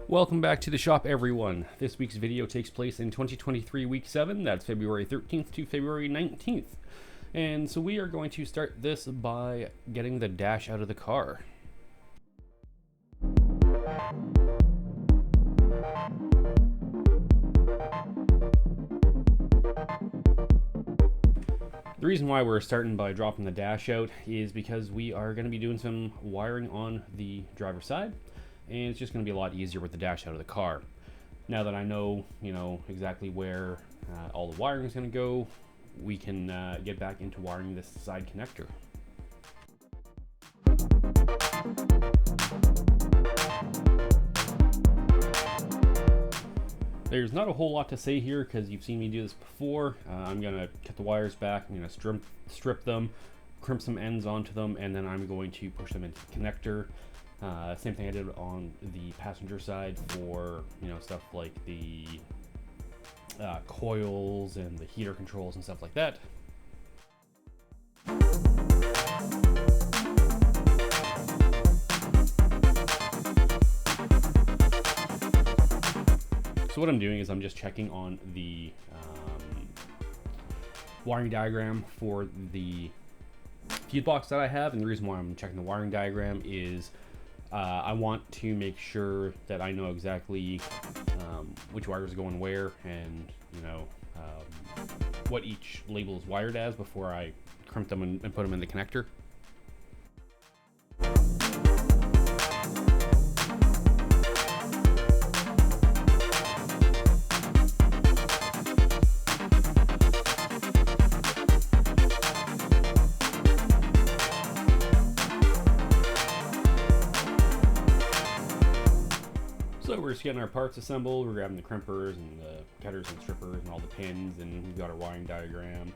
Welcome back to the shop, everyone. This week's video takes place in 2023 week 7, that's February 13th to February 19th. And so we are going to start this by getting the dash out of the car. The reason why we're starting by dropping the dash out is because we are going to be doing some wiring on the driver's side, and it's just going to be a lot easier with the dash out of the car. Now that I know, exactly where all the wiring is going to go, we can get back into wiring this side connector. There's not a whole lot to say here because you've seen me do this before. I'm going to cut the wires back, I'm going to strip them, crimp some ends onto them, and then I'm going to push them into the connector. Same thing I did on the passenger side for stuff like the coils and the heater controls and stuff like that. So what I'm doing is I'm just checking on the wiring diagram for the fuse box that I have, and the reason why I'm checking the wiring diagram is I want to make sure that I know exactly which wires are going where, and what each label is wired as before I crimp them and put them in the connector. So we're just getting our parts assembled, we're grabbing the crimpers and the cutters and strippers and all the pins, and we've got our wiring diagram.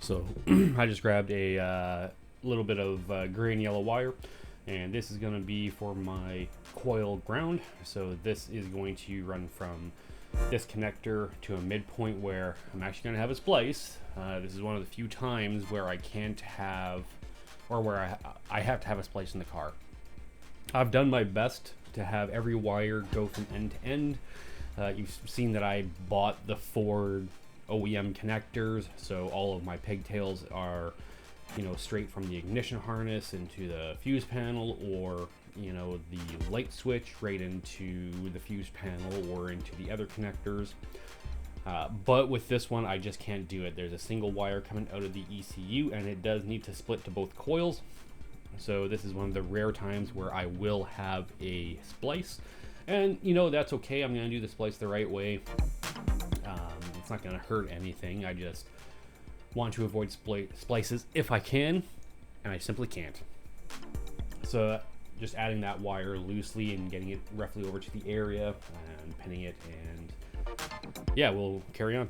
So I just grabbed a little bit of gray and yellow wire, and this is going to be for my coil ground. So this is going to run from this connector to a midpoint where I'm actually going to have a splice. This is one of the few times where I can't have, or where I have to have a splice in the car. I've done my best to have every wire go from end to end. You've seen that I bought the Ford OEM connectors, so all of my pigtails are straight from the ignition harness into the fuse panel, or the light switch right into the fuse panel or into the other connectors. But with this one, I just can't do it. There's a single wire coming out of the ECU, and it does need to split to both coils. So this is one of the rare times where I will have a splice. And, you know, that's okay. I'm going to do the splice the right way. It's not going to hurt anything. I just want to avoid splices if I can, and I simply can't. So just adding that wire loosely and getting it roughly over to the area and pinning it, and yeah, we'll carry on.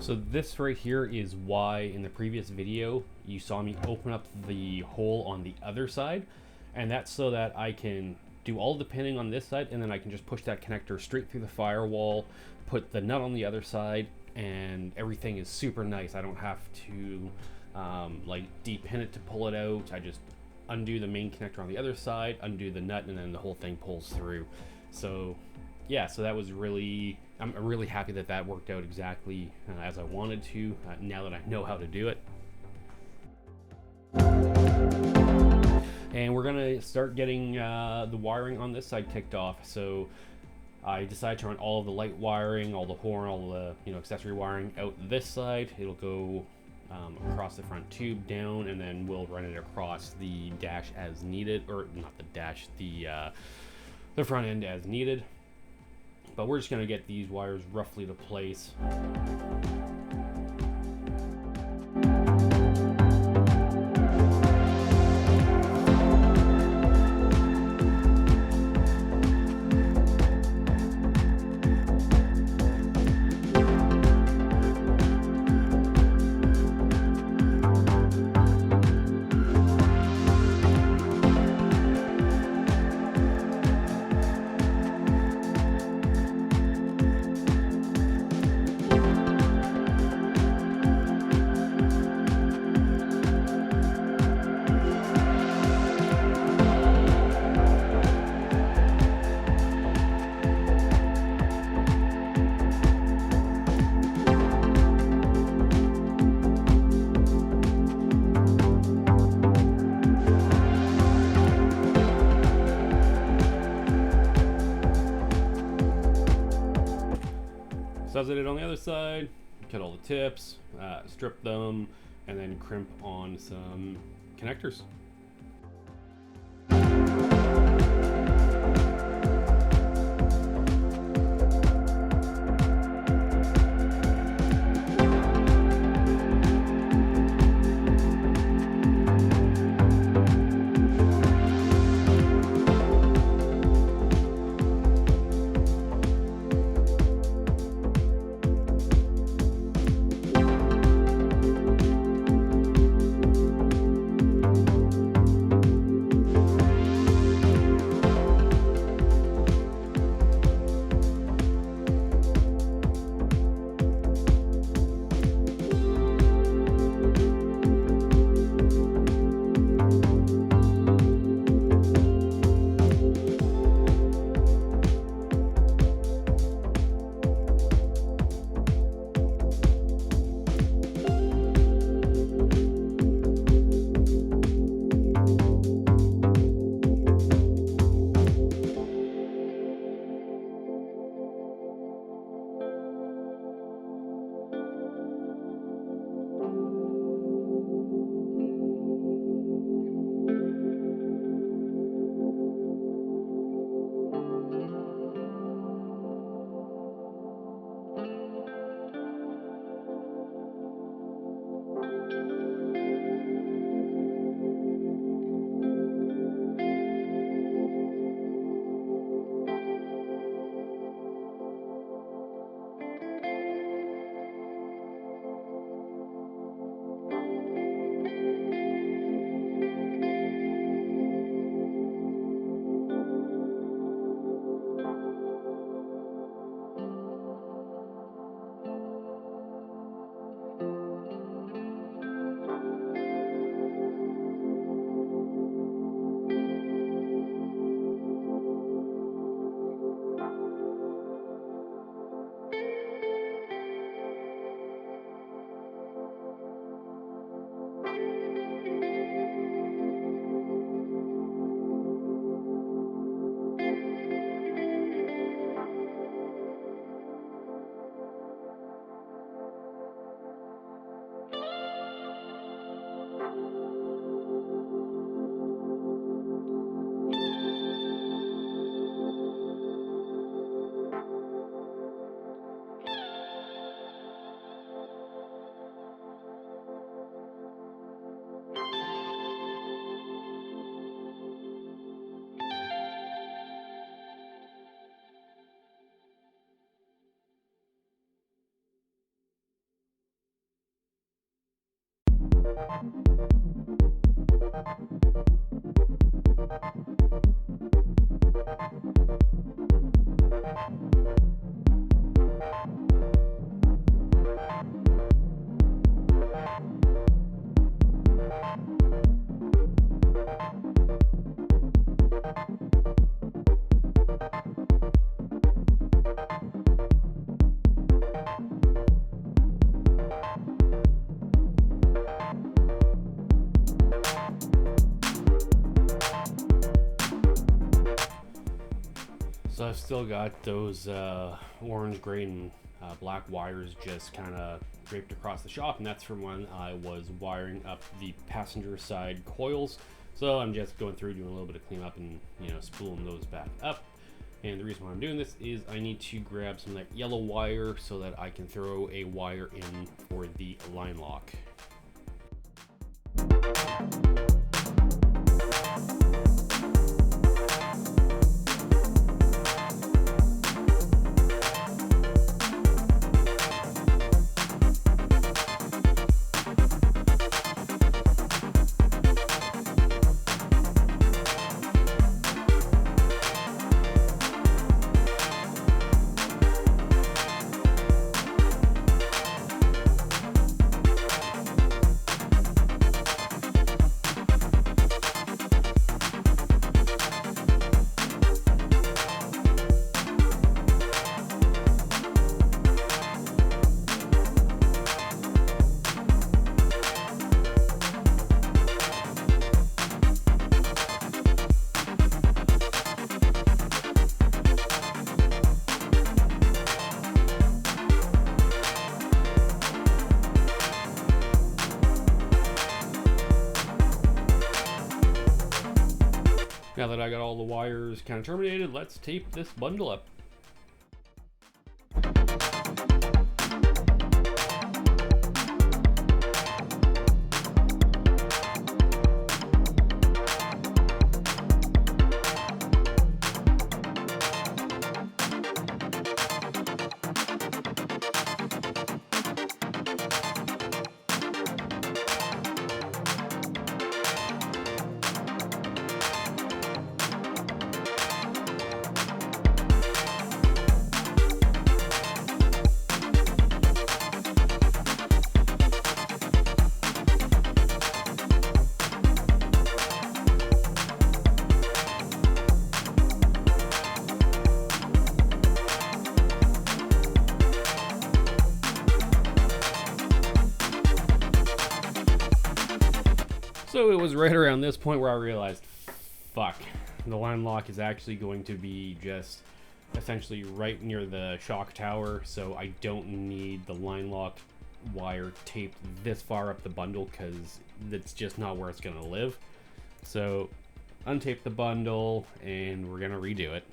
So this right here is why in the previous video you saw me open up the hole on the other side, and that's so that I can do all the pinning on this side, and then I can just push that connector straight through the firewall, put the nut on the other side, and everything is super nice. I don't have to like depin it to pull it out. I just undo the main connector on the other side, undo the nut, and then the whole thing pulls through. So yeah, so that was really, I'm really happy that that worked out exactly as I wanted to, now that I know how to do it. And we're gonna start getting the wiring on this side kicked off. So I decided to run all of the light wiring, all the horn, all the accessory wiring out this side. It'll go across the front tube down, and then we'll run it across the dash as needed, or not the dash, the front end as needed. But we're just gonna get these wires roughly to place. So as I did on the other side, cut all the tips, strip them, and then crimp on some connectors. So I've still got those orange, gray, and black wires just kind of draped across the shop, and that's from when I was wiring up the passenger side coils. So I'm just going through doing a little bit of cleanup and, you know, spooling those back up. And the reason why I'm doing this is I need to grab some of that yellow wire so that I can throw a wire in for the line lock. Now that I got all the wires kind of terminated, let's tape this bundle up. So it was right around this point where I realized, fuck, the line lock is actually going to be just essentially right near the shock tower, so I don't need the line lock wire taped this far up the bundle because that's just not where it's going to live. So untape the bundle and we're going to redo it.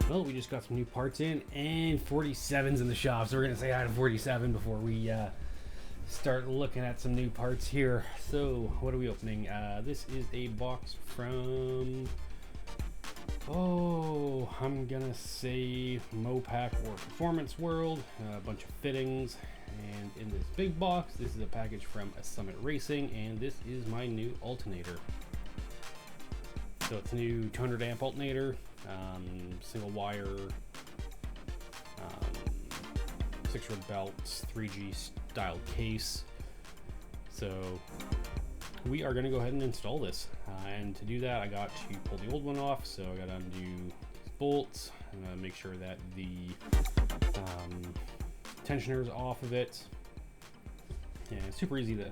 Well, we just got some new parts in and 47's in the shop, so we're gonna say hi to 47 before we start looking at some new parts here. So what are we opening? This is a box from, I'm gonna say Mopac or Performance World. A bunch of fittings, and in this big box this is a package from Summit Racing, and this is my new alternator. So it's a new 200 amp alternator, single wire, 6 rod belts, 3G style case. So we are going to go ahead and install this. And to do that, I got to pull the old one off. So I got to undo these bolts. I'm going to make sure that the tensioner is off of it. And it's super easy to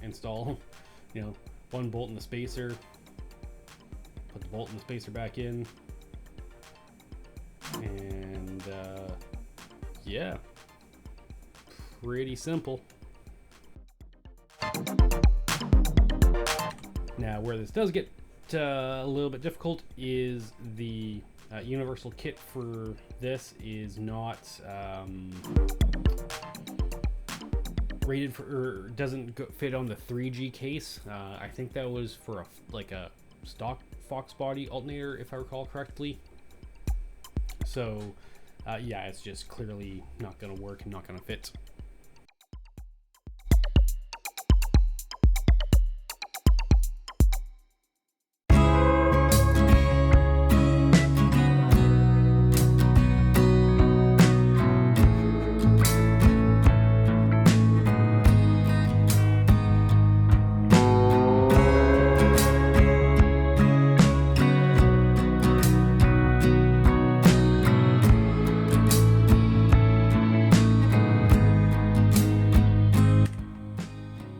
install. You know, one bolt in the spacer, put the bolt in the spacer back in, and yeah, pretty simple. Now, where this does get a little bit difficult is the universal kit for this is not rated for, or doesn't fit on the 3G case. I think that was for like a stock foxbody alternator, if I recall correctly. So yeah, it's just clearly not going to work and not going to fit.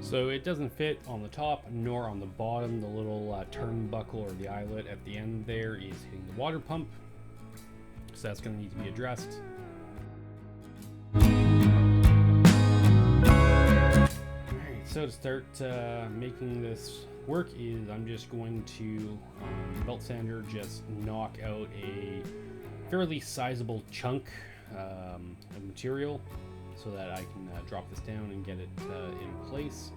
So it doesn't fit on the top nor on the bottom. The little turnbuckle or the eyelet at the end there is hitting the water pump. So that's going to need to be addressed. Alright, so to start making this work is I'm just going to belt sander just knock out a fairly sizable chunk of material so that I can drop this down and get it in place.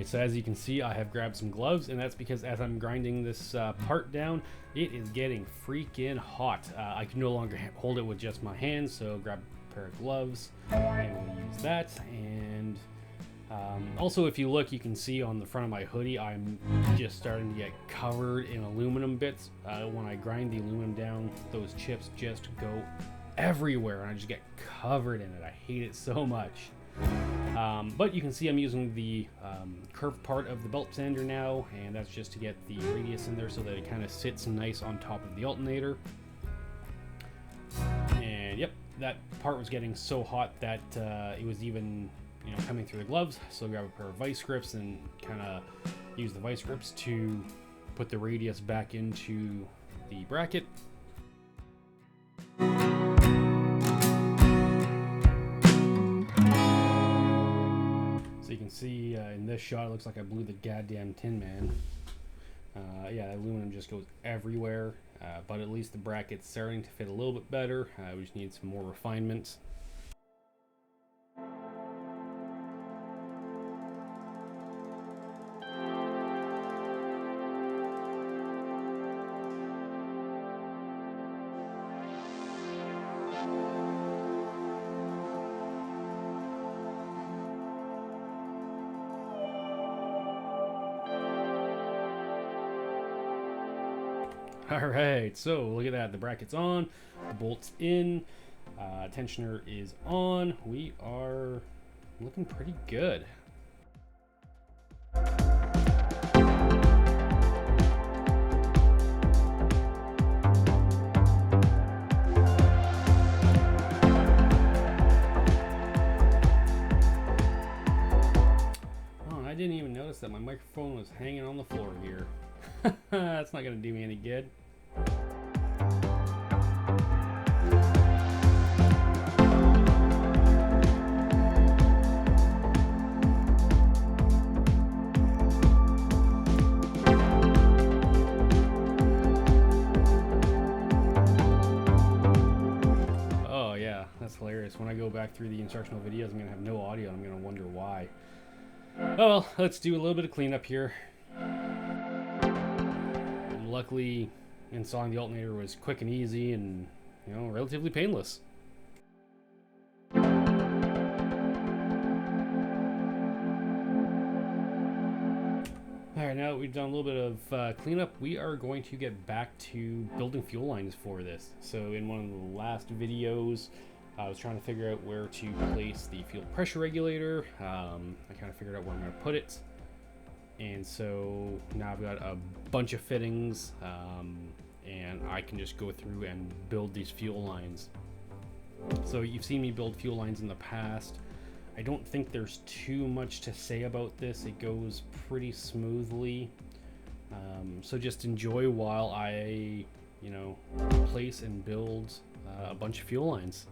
So as you can see, I have grabbed some gloves, and that's because as I'm grinding this part down, it is getting freaking hot. I can no longer hold it with just my hands, so grab a pair of gloves, and we'll use that. And also, if you look, you can see on the front of my hoodie, I'm just starting to get covered in aluminum bits. When I grind the aluminum down, those chips just go everywhere, and I just get covered in it. I hate it so much. But you can see I'm using the curved part of the belt sander now, and that's just to get the radius in there so that it kind of sits nice on top of the alternator. And yep, that part was getting so hot that it was even, you know, coming through the gloves. So grab a pair of vice grips and kind of use the vice grips to put the radius back into the bracket. You can see in this shot, it looks like I blew the goddamn Tin Man. Yeah, the aluminum just goes everywhere, but at least the bracket's starting to fit a little bit better. We just need some more refinement. Alright, so look at that. The bracket's on, the bolt's in, tensioner is on. We are looking pretty good. Oh, and I didn't even notice that my microphone was hanging on the floor here. That's not going to do me any good. Oh yeah, that's hilarious. When I go back through the instructional videos, I'm going to have no audio. I'm going to wonder why. Oh well, let's do a little bit of cleanup here. Luckily, installing the alternator was quick and easy and, you know, relatively painless. Alright, now that we've done a little bit of cleanup, we are going to get back to building fuel lines for this. So in one of the last videos, I was trying to figure out where to place the fuel pressure regulator. I kind of figured out where I'm going to put it. And so now I've got a bunch of fittings, and I can just go through and build these fuel lines. So you've seen me build fuel lines in the past. I don't think there's too much to say about this. It goes pretty smoothly. So just enjoy while I, you know, place and build a bunch of fuel lines.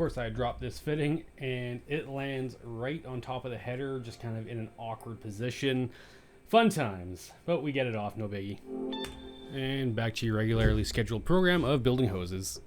course, I dropped this fitting and it lands right on top of the header, just kind of in an awkward position. Fun times, but we get it off, no biggie. And back to your regularly scheduled program of building hoses.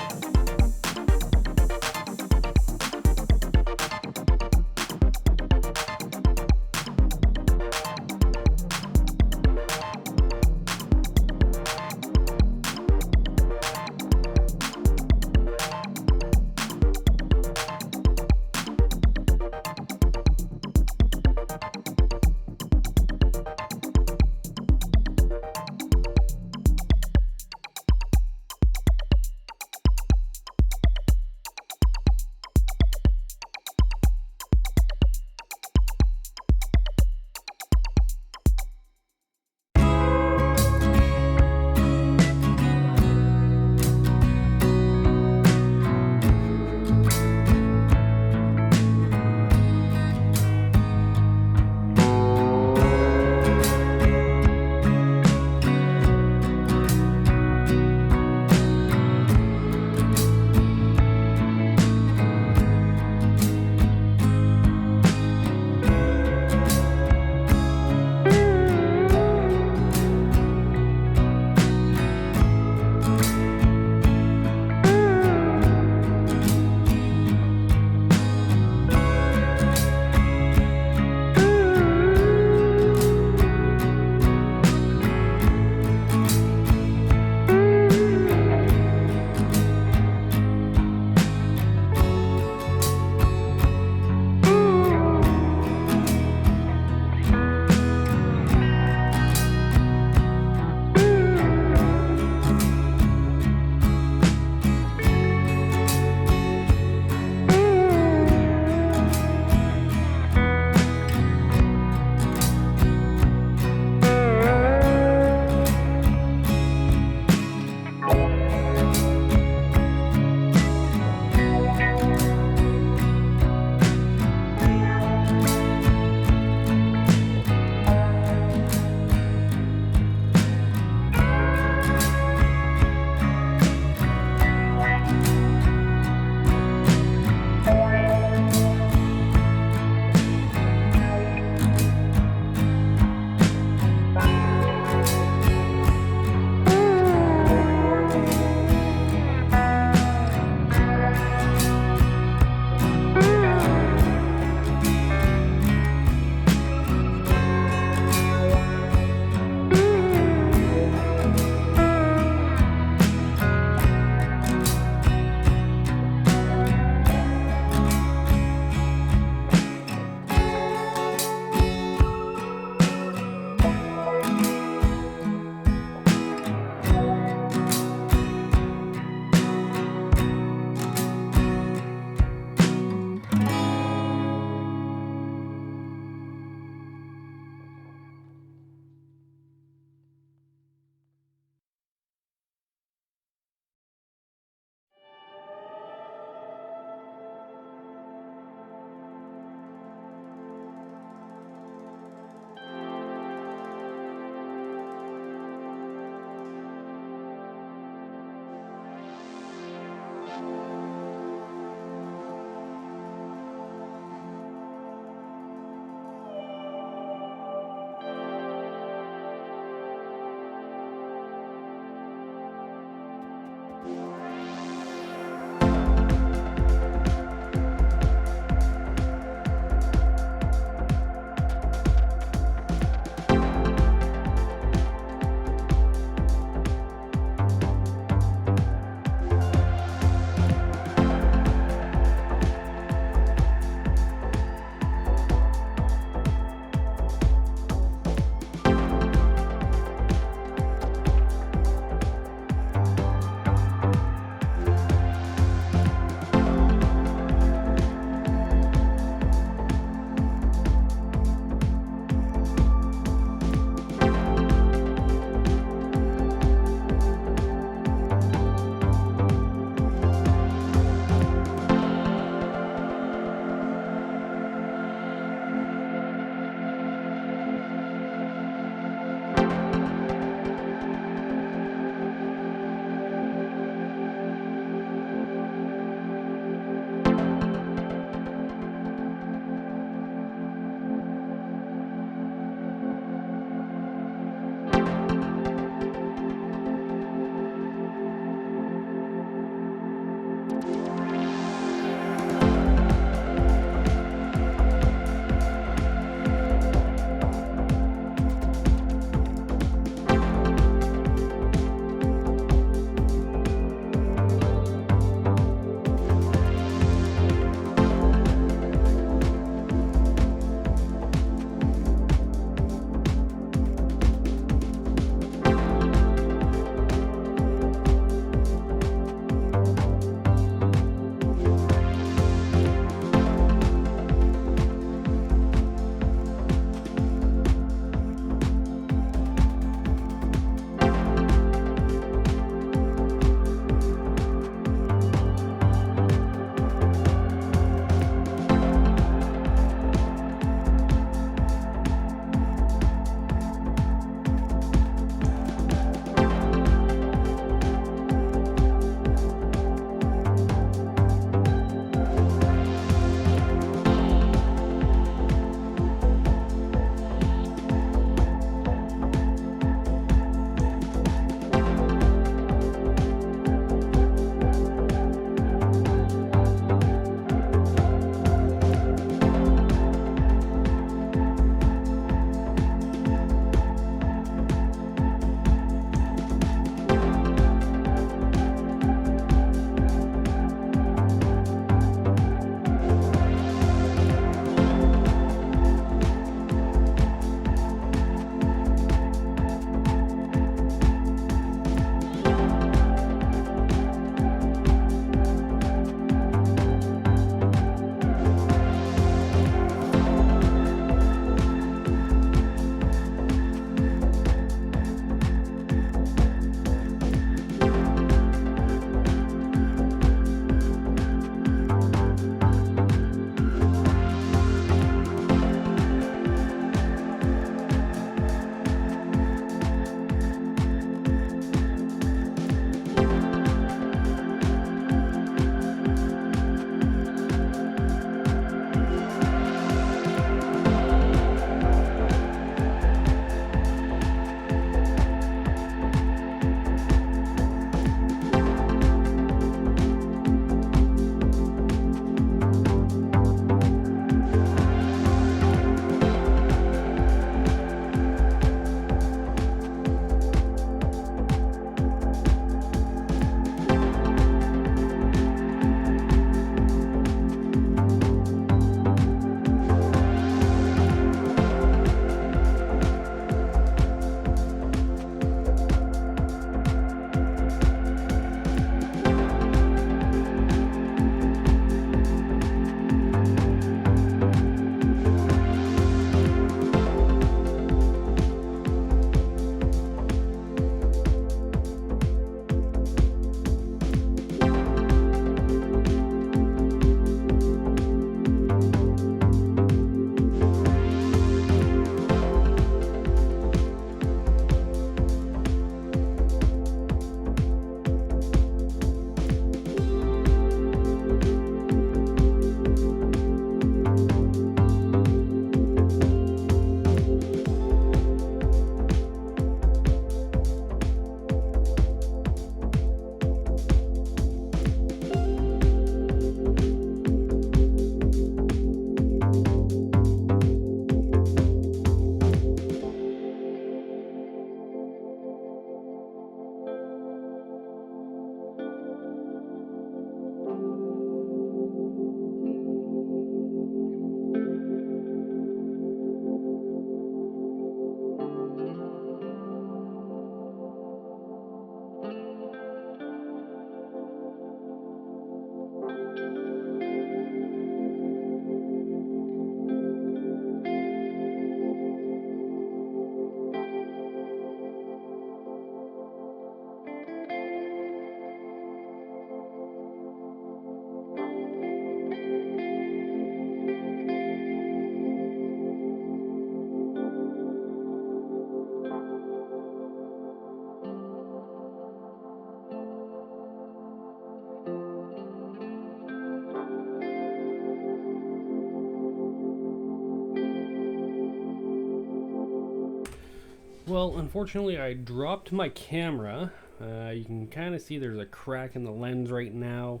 Well, unfortunately, I dropped my camera. You can kind of see there's a crack in the lens right now.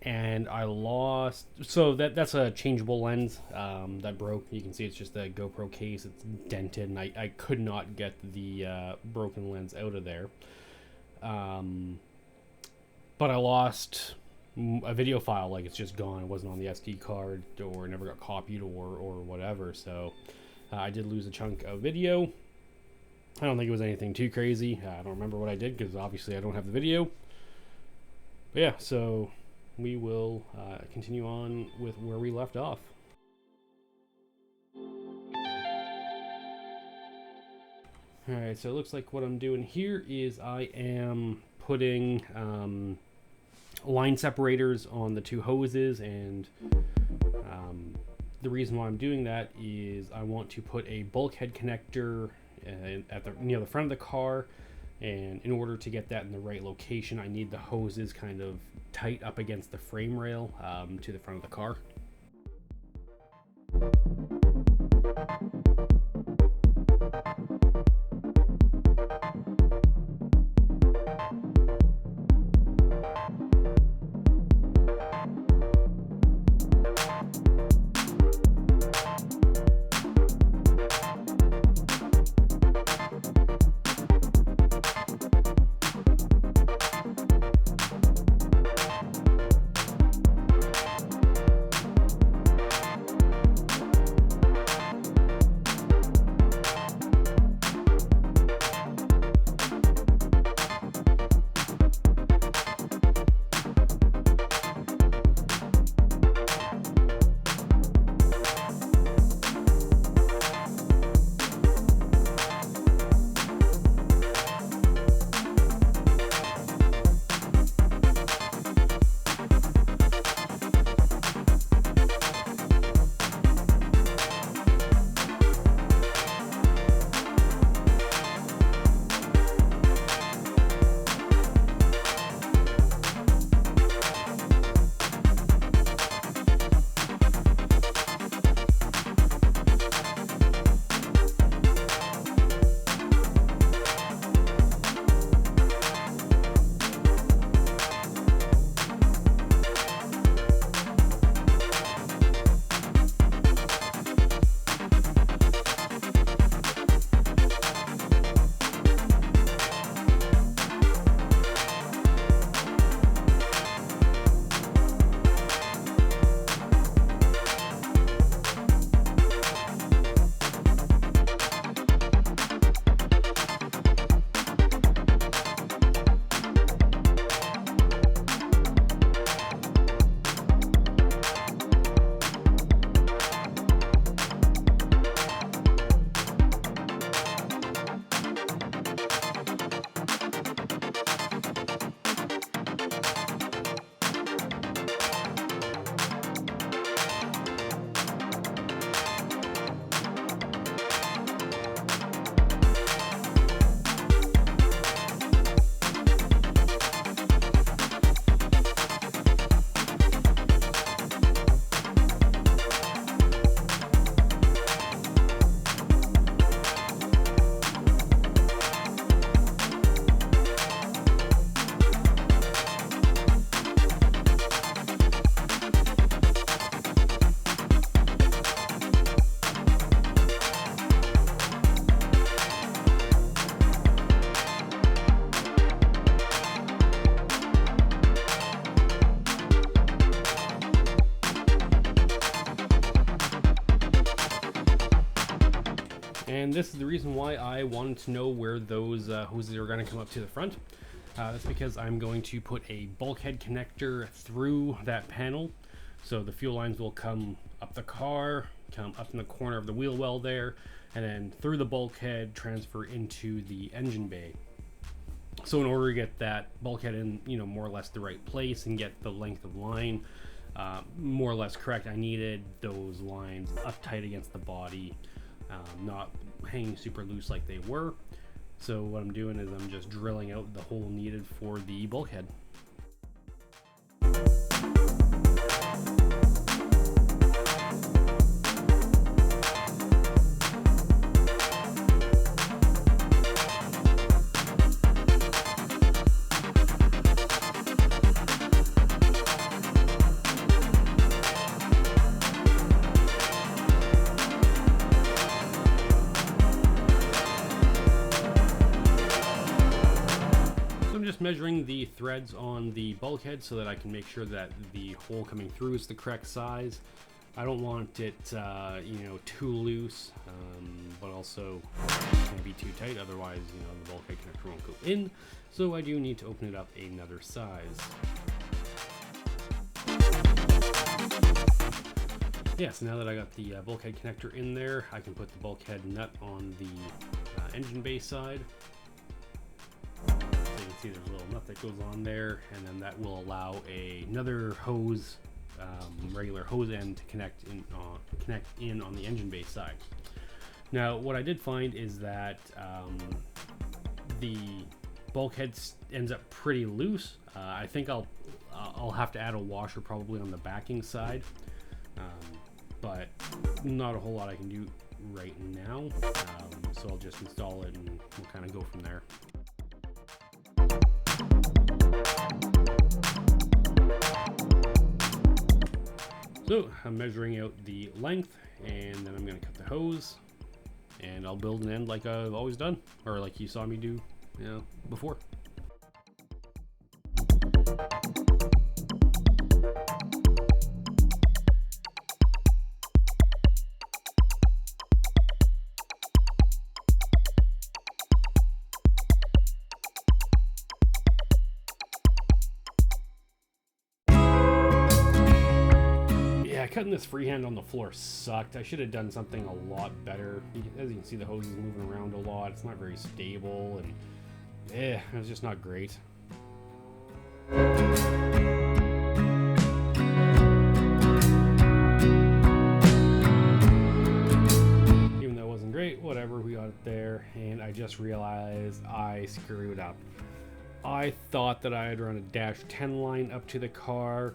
And I lost, so that's a changeable lens that broke. You can see it's just a GoPro case. It's dented, and I could not get the broken lens out of there. But I lost a video file. Like, it's just gone. It wasn't on the SD card, or never got copied, or whatever. So I did lose a chunk of video. I don't think it was anything too crazy. I don't remember what I did because obviously I don't have the video. But yeah, so we will continue on with where we left off. Alright, so it looks like what I'm doing here is I am putting line separators on the two hoses, and the reason why I'm doing that is I want to put a bulkhead connector at the near the front of the car, and in order to get that in the right location, I need the hoses kind of tight up against the frame rail to the front of the car. And this is the reason why I wanted to know where those hoses are going to come up to the front. That's because I'm going to put a bulkhead connector through that panel. So the fuel lines will come up the car, come up in the corner of the wheel well there, and then through the bulkhead transfer into the engine bay. So in order to get that bulkhead in, more or less the right place and get the length of line more or less correct, I needed those lines uptight against the body, not hanging super loose like they were. So what I'm doing is I'm just drilling out the hole needed for the bulkhead. measuring the threads on the bulkhead so that I can make sure that the hole coming through is the correct size. I don't want it, you know, too loose, but also can't be too tight, otherwise, you know, the bulkhead connector won't go in. So I do need to open it up another size. Yeah, so now that I got the bulkhead connector in there, I can put the bulkhead nut on the engine bay side. So you can see there's a little nut that goes on there, and then that will allow another hose, regular hose end to connect in on the engine bay side. Now, what I did find is that the bulkhead ends up pretty loose. I think I'll have to add a washer probably on the backing side, but not a whole lot I can do right now. So I'll just install it and we'll kind of go from there. So I'm measuring out the length, and then I'm going to cut the hose, and I'll build an end like I've always done, or like you saw me do, you know, before. Cutting this freehand on the floor sucked. I should have done something a lot better. As you can see, the hose is moving around a lot. It's not very stable, and it was just not great. Even though it wasn't great, whatever, we got it there, and I just realized I screwed up. I thought that I had run a -10 line up to the car,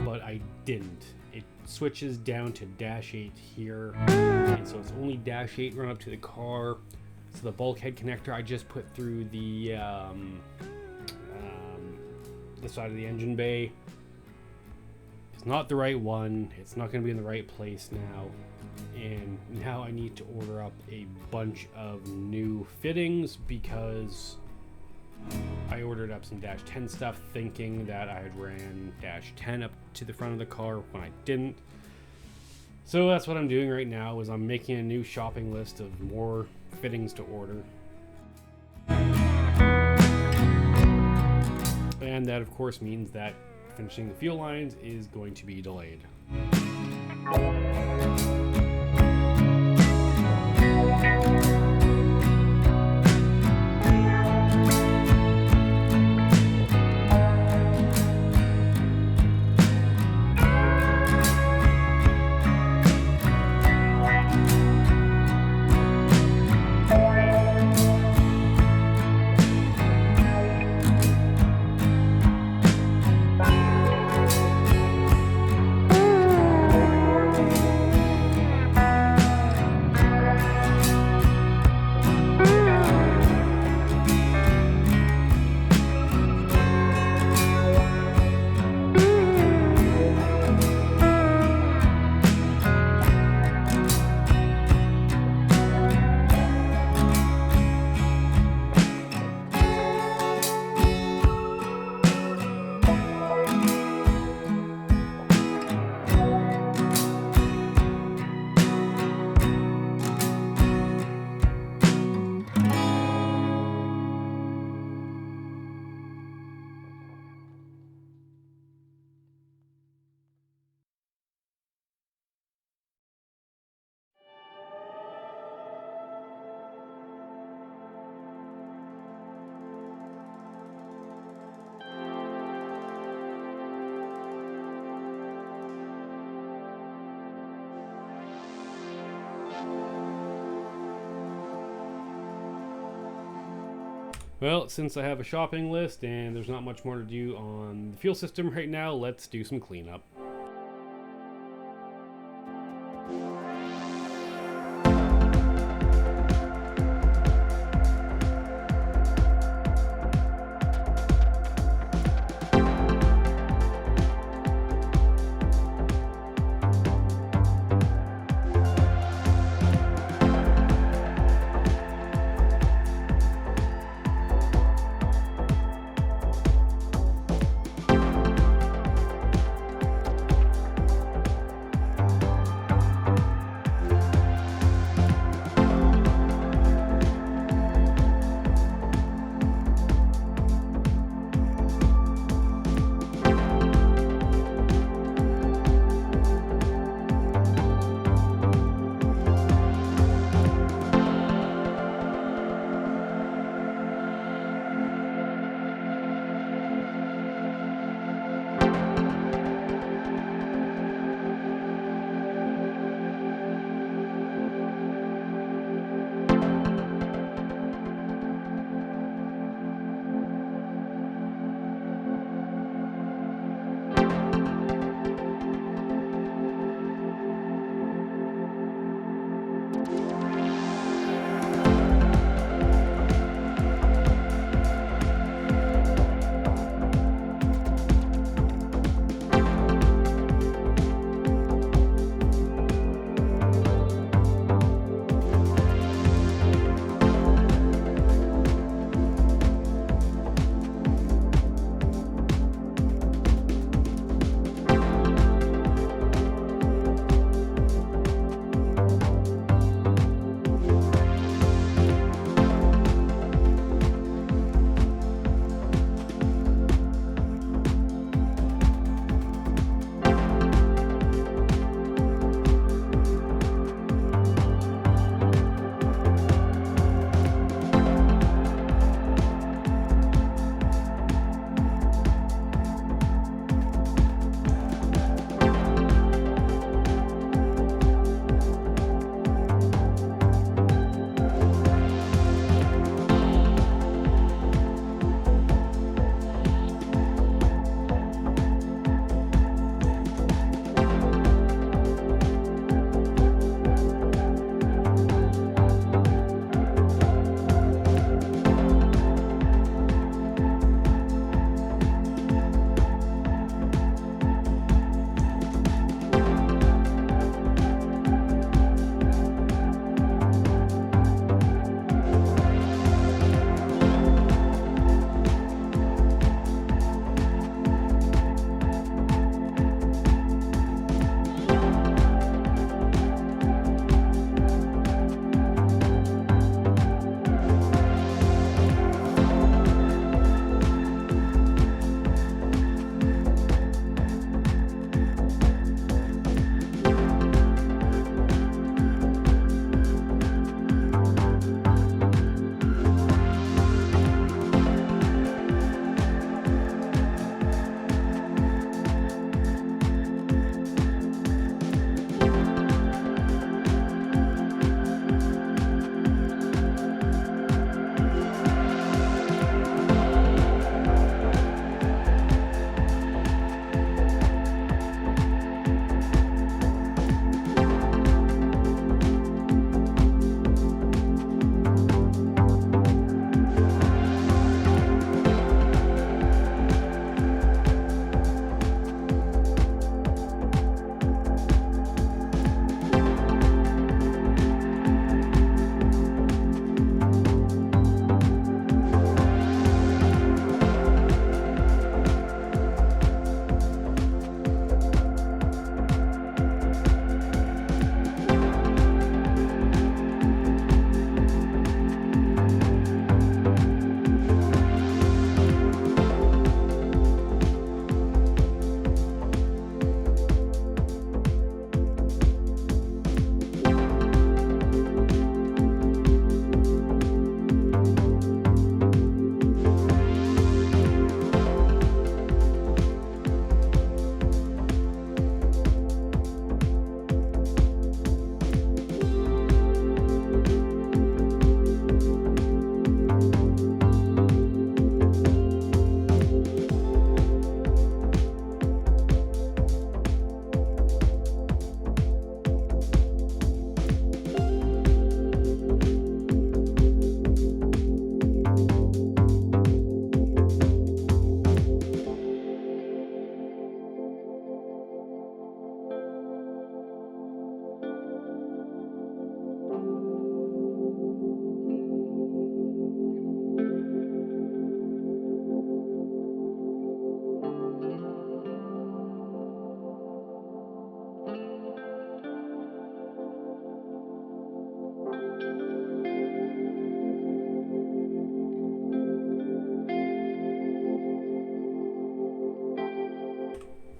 but I didn't. It switches down to -8 here, and so it's only -8 run up to the car. So the bulkhead connector I just put through the side of the engine bay. It's not the right one. It's not going to be in the right place now, and now I need to order up a bunch of new fittings because I ordered up some -10 stuff thinking that I had ran -10 up to the front of the car when I didn't. So that's what I'm doing right now, is I'm making a new shopping list of more fittings to order. And that of course means that finishing the fuel lines is going to be delayed. Well, since I have a shopping list and there's not much more to do on the fuel system right now, let's do some cleanup.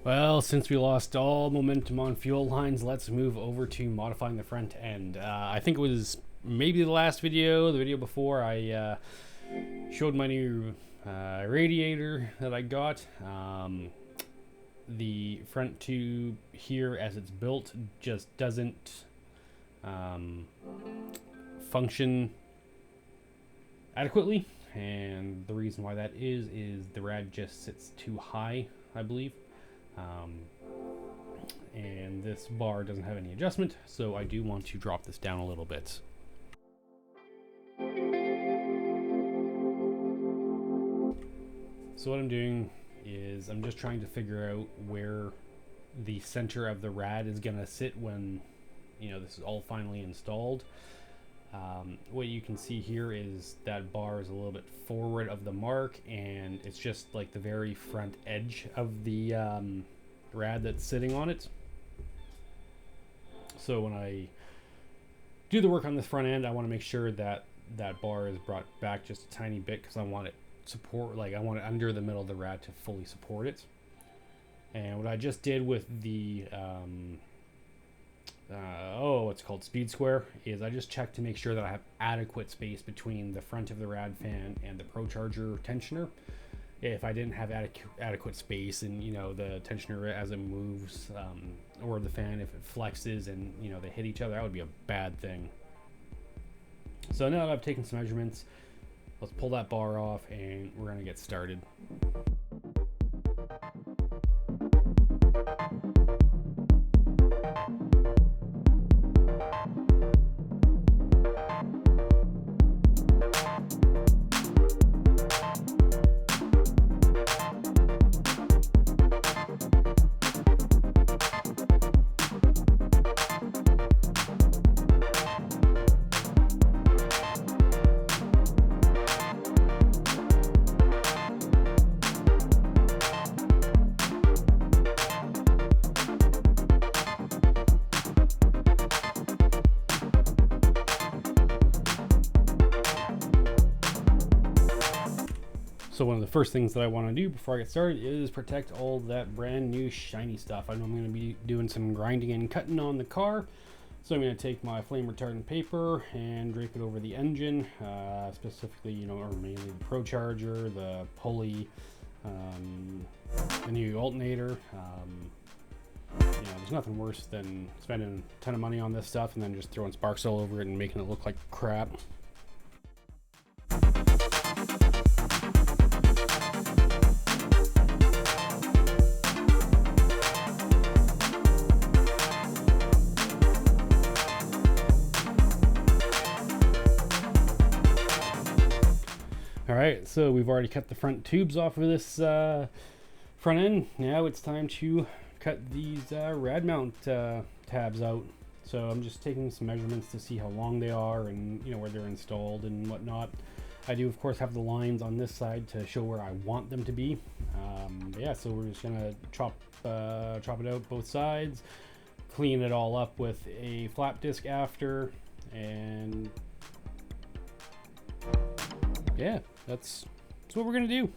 Well, since we lost all momentum on fuel lines, let's move over to modifying the front end. I think it was maybe the last video, the video before, I showed my new radiator that I got. The front tube here, as it's built, just doesn't function adequately, and the reason why that is the rad just sits too high, I believe. And this bar doesn't have any adjustment, so I do want to drop this down a little bit. So what I'm doing is I'm just trying to figure out where the center of the rad is going to sit when, you know, this is all finally installed. What you can see here is that bar is a little bit forward of the mark, and it's just like the very front edge of the rad that's sitting on it. So when I do the work on this front end, I want to make sure that that bar is brought back just a tiny bit, because I want it support, like I want it under the middle of the rad to fully support it. And what I just did with the what's called speed square is I just checked to make sure that I have adequate space between the front of the rad fan and the Pro Charger tensioner. If I didn't have adequate space, and you know, the tensioner as it moves, or the fan, if it flexes and, you know, they hit each other, that would be a bad thing. So now that I've taken some measurements, let's pull that bar off and we're gonna get started. So one of the first things that I want to do before I get started is protect all that brand new shiny stuff. I know I'm going to be doing some grinding and cutting on the car. So I'm going to take my flame retardant paper and drape it over the engine, specifically, you know, or mainly the Pro Charger, the pulley, the new alternator. You know, there's nothing worse than spending a ton of money on this stuff and then just throwing sparks all over it and making it look like crap. Alright, so we've already cut the front tubes off of this front end. Now it's time to cut these rad mount tabs out. So I'm just taking some measurements to see how long they are and, you know, where they're installed and whatnot. I do of course have the lines on this side to show where I want them to be. Yeah, so we're just gonna chop it out both sides, clean it all up with a flap disc after, and yeah, that's what we're gonna do.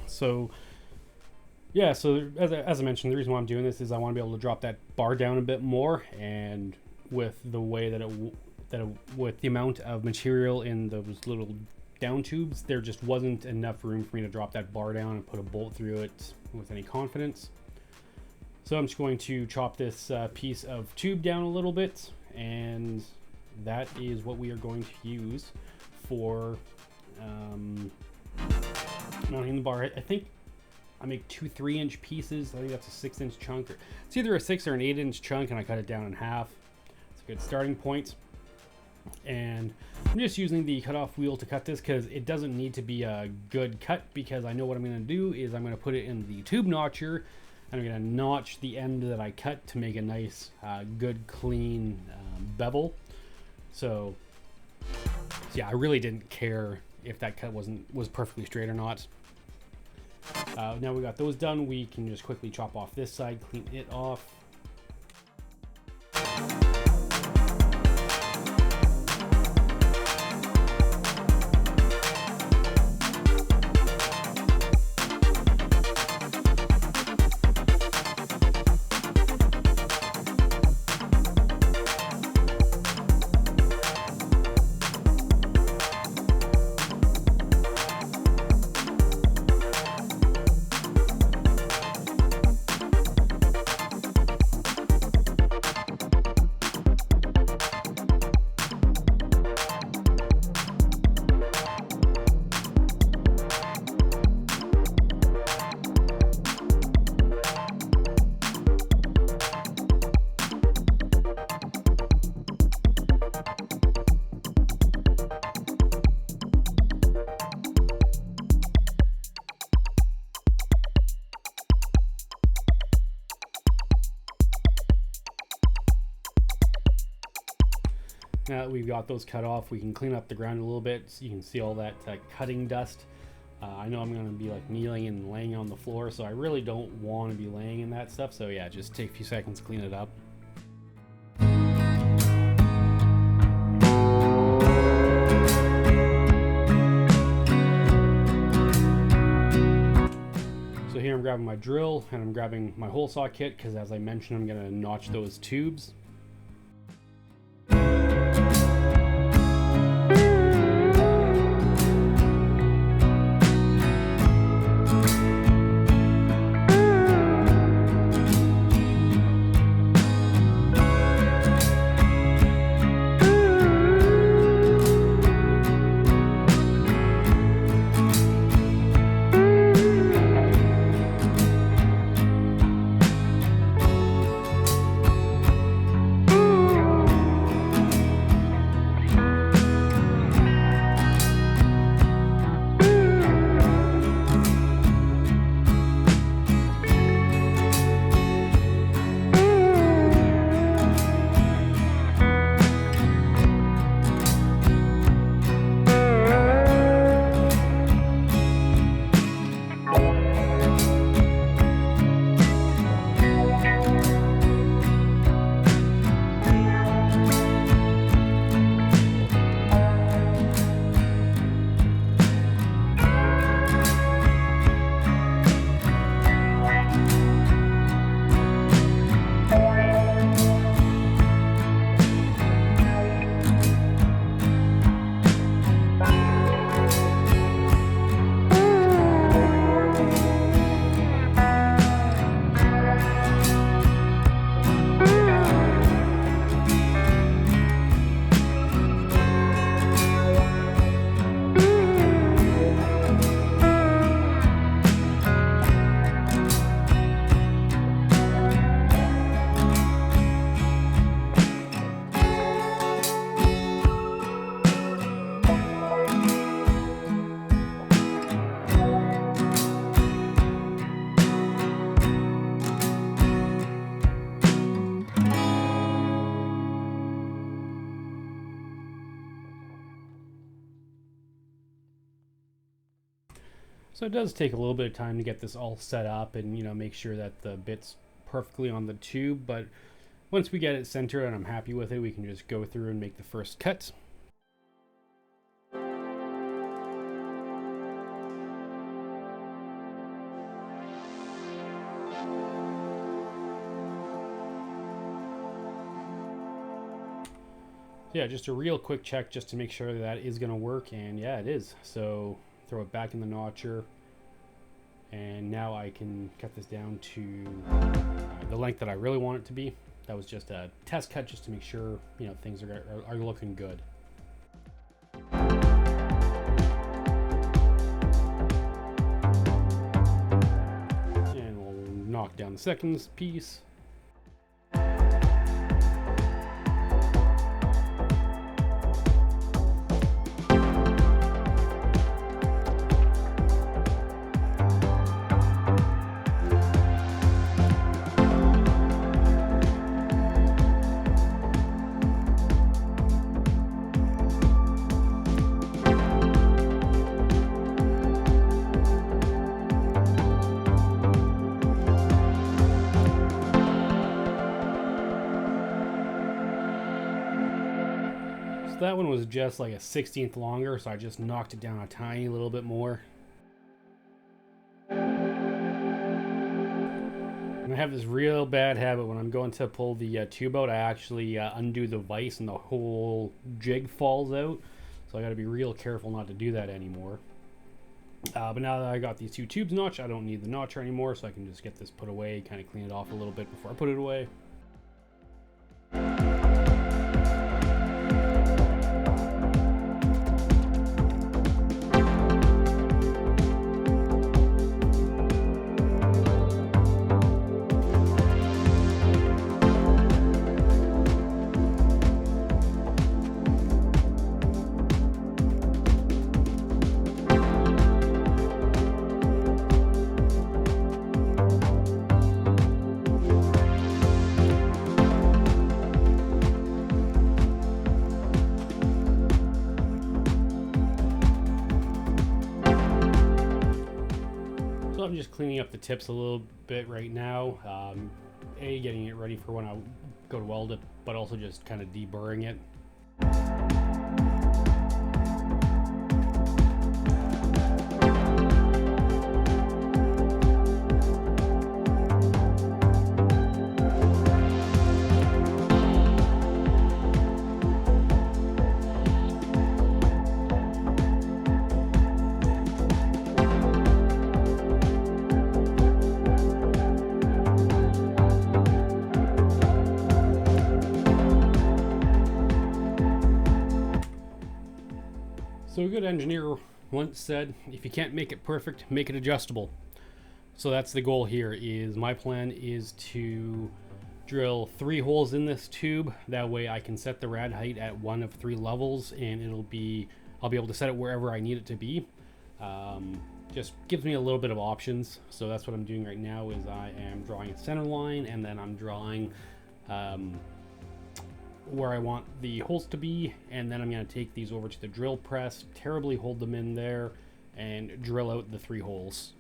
So yeah, so as I mentioned, the reason why I'm doing this is I want to be able to drop that bar down a bit more, and with the way that with the amount of material in those little down tubes, there just wasn't enough room for me to drop that bar down and put a bolt through it with any confidence. So I'm just going to chop this piece of tube down a little bit, and that is what we are going to use for mounting the bar. I think I make 2 3-inch pieces. I think that's a 6-inch chunk. It's either a 6 or an 8-inch chunk, and I cut it down in half. It's a good starting point. And I'm just using the cutoff wheel to cut this because it doesn't need to be a good cut, because I know what I'm going to do is I'm going to put it in the tube notcher, and I'm going to notch the end that I cut to make a nice, good, clean bevel. So yeah, I really didn't care if that cut was perfectly straight or not. Now we got those done, we can just quickly chop off this side, clean it off. Now that we've got those cut off, we can clean up the ground a little bit so you can see all that cutting dust. I know I'm going to be like kneeling and laying on the floor, so I really don't want to be laying in that stuff. So yeah, just take a few seconds to clean it up. So here I'm grabbing my drill and I'm grabbing my hole saw kit because, as I mentioned, I'm going to notch those tubes. So it does take a little bit of time to get this all set up and, you know, make sure that the bit's perfectly on the tube, but Once we get it centered and I'm happy with it, we can just go through and make the first cuts. Yeah, just a real quick check just to make sure that is going to work, and yeah, it is. So throw it back in the notcher, and now I can cut this down to the length that I really want it to be. That was just a test cut just to make sure, you know, things are looking good. And we'll knock down the second piece. That one was just like a 1/16 longer, so I just knocked it down a tiny little bit more. And I have this real bad habit when I'm going to pull the tube out, I actually undo the vise and the whole jig falls out. So I got to be real careful not to do that anymore. But now that I got these two tubes notched, I don't need the notcher anymore, so I can just get this put away, kind of clean it off a little bit before I put it away. I'm just cleaning up the tips a little bit right now. Getting it ready for when I go to weld it, but also just kind of deburring it. So a good engineer once said, if you can't make it perfect, make it adjustable. So that's the goal here. My plan is to drill 3 holes in this tube. That way I can set the rad height at one of 3 levels, and I'll be able to set it wherever I need it to be. Just gives me a little bit of options. So that's what I'm doing right now, is I am drawing a center line, and then I'm drawing where I want the holes to be, and then I'm going to take these over to the drill press, terribly hold them in there, and drill out the 3 holes.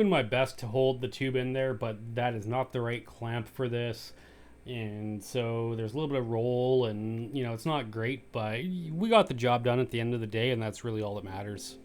doing my best to hold the tube in there, but that is not the right clamp for this. And so there's a little bit of roll, and you know, it's not great, but we got the job done at the end of the day, and that's really all that matters.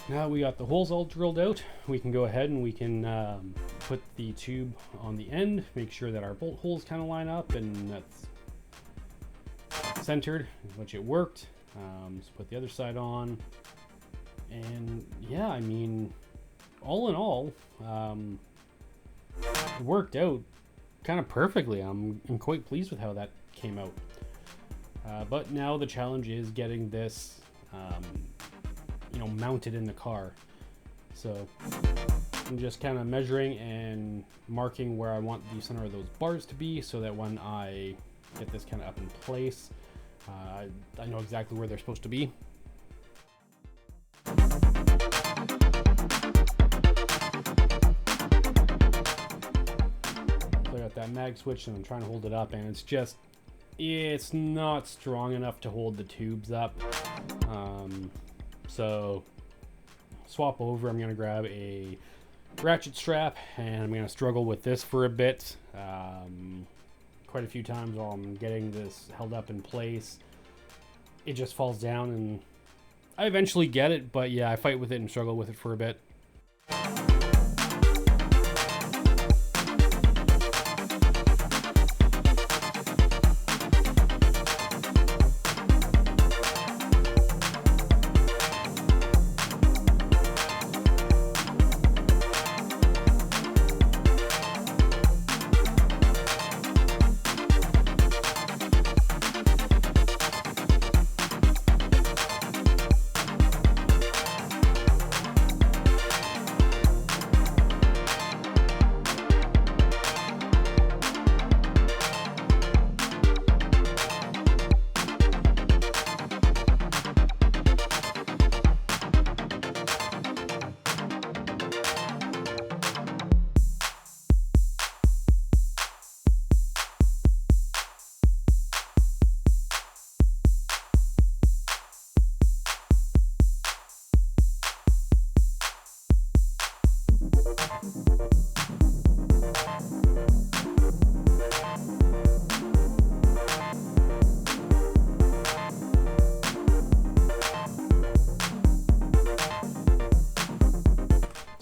Now we got the holes all drilled out, we can go ahead and we can put the tube on the end, make sure that our bolt holes kind of line up and that's centered, which it worked. Let's put the other side on. And yeah, I mean, all in all, it worked out kind of perfectly. I'm quite pleased with how that came out. But now the challenge is getting this you know, mounted in the car. So I'm just kind of measuring and marking where I want the center of those bars to be so that when I get this kind of up in place, I know exactly where they're supposed to be. So I got that mag switch and I'm trying to hold it up, and it's not strong enough to hold the tubes up. So swap over, I'm gonna grab a ratchet strap and I'm gonna struggle with this for a bit, quite a few times while I'm getting this held up in place. It just falls down and I eventually get it, but yeah, I fight with it and struggle with it for a bit.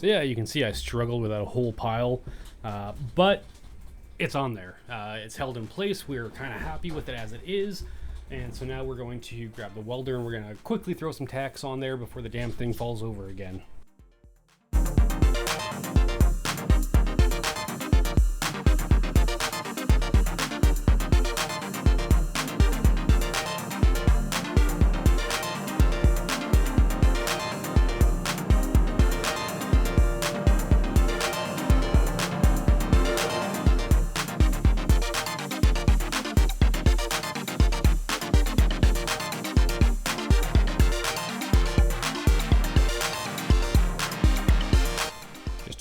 So yeah, you can see I struggled with that whole pile, but it's on there. It's held in place. We're kind of happy with it as it is. And so now we're going to grab the welder and we're going to quickly throw some tacks on there before the damn thing falls over again.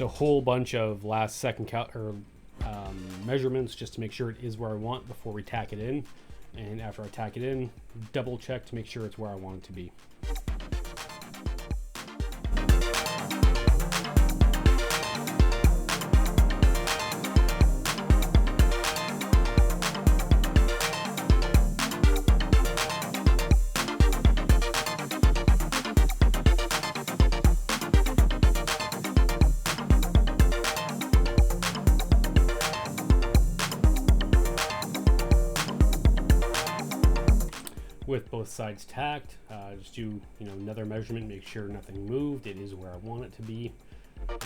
A whole bunch of last second measurements just to make sure it is where I want before we tack it in, and after I tack it in, double check to make sure it's where I want it to be. With both sides tacked, just do another measurement, make sure nothing moved, it is where I want it to be,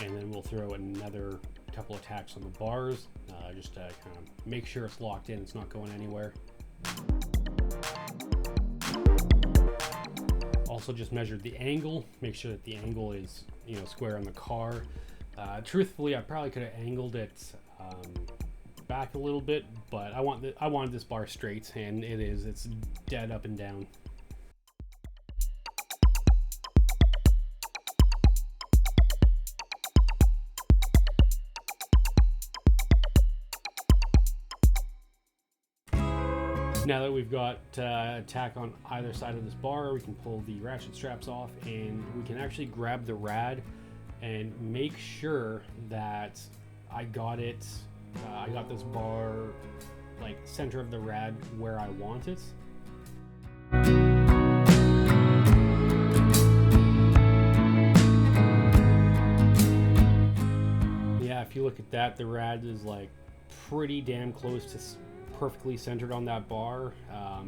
and then we'll throw another couple of tacks on the bars, just to kind of make sure it's locked in, it's not going anywhere. Also just measured the angle, make sure that the angle is square on the car. Truthfully, I probably could have angled it back a little bit, but I wanted this bar straight, and it's dead up and down. Now that we've got tack on either side of this bar, we can pull the ratchet straps off, and we can actually grab the rad and make sure that I got this bar like center of the rad where I want it. Yeah, if you look at that, the rad is like pretty damn close to perfectly centered on that bar.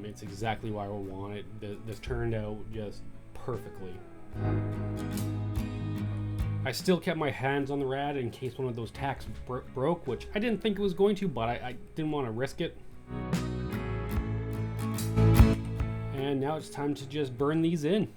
It's exactly why we want it. This turned out just perfectly. I still kept my hands on the rad in case one of those tacks broke, which I didn't think it was going to, but I didn't want to risk it. And now it's time to just burn these in.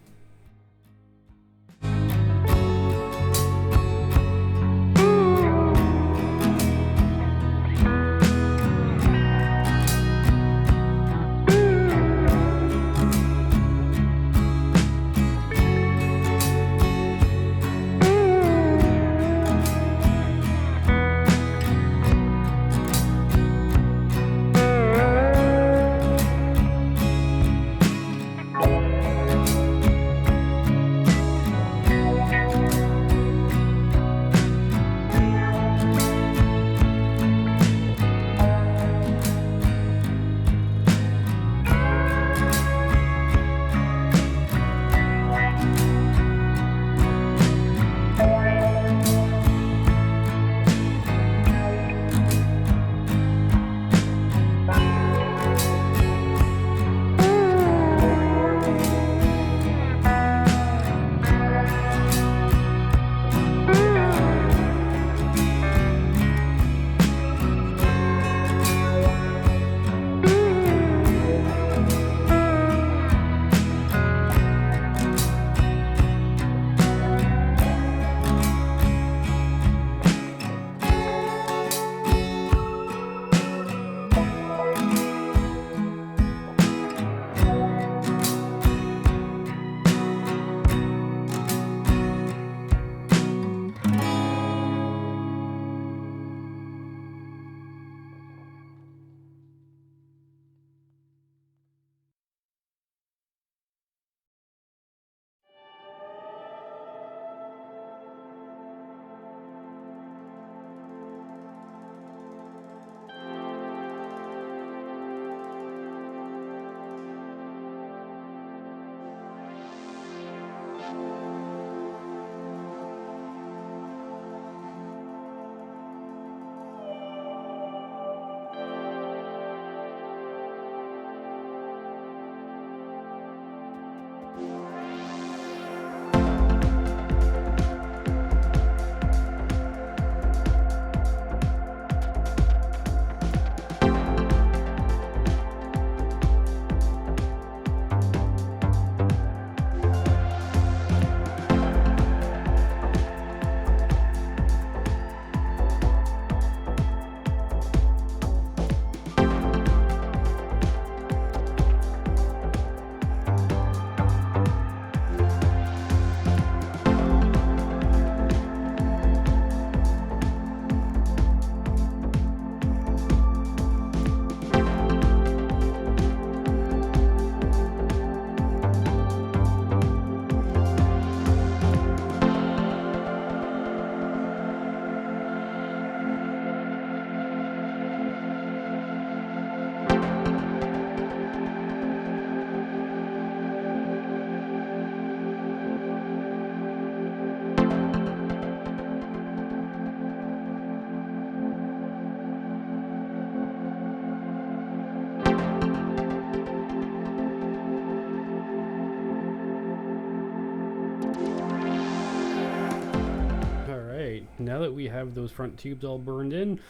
now that we have those front tubes all burned in,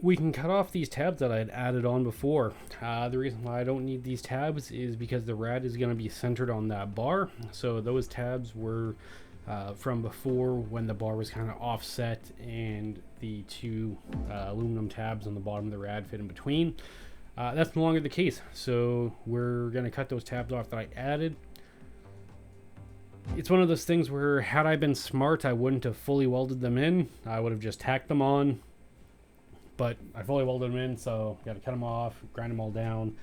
we can cut off these tabs that I had added on before. The reason why I don't need these tabs is because the rad is going to be centered on that bar. So those tabs were from before, when the bar was kind of offset and the two aluminum tabs on the bottom of the rad fit in between. That's no longer the case, so we're going to cut those tabs off that I added. It's one of those things where, had I been smart, I wouldn't have fully welded them in. I would have just tacked them on, but I fully welded them in, so got to cut them off, grind them all down.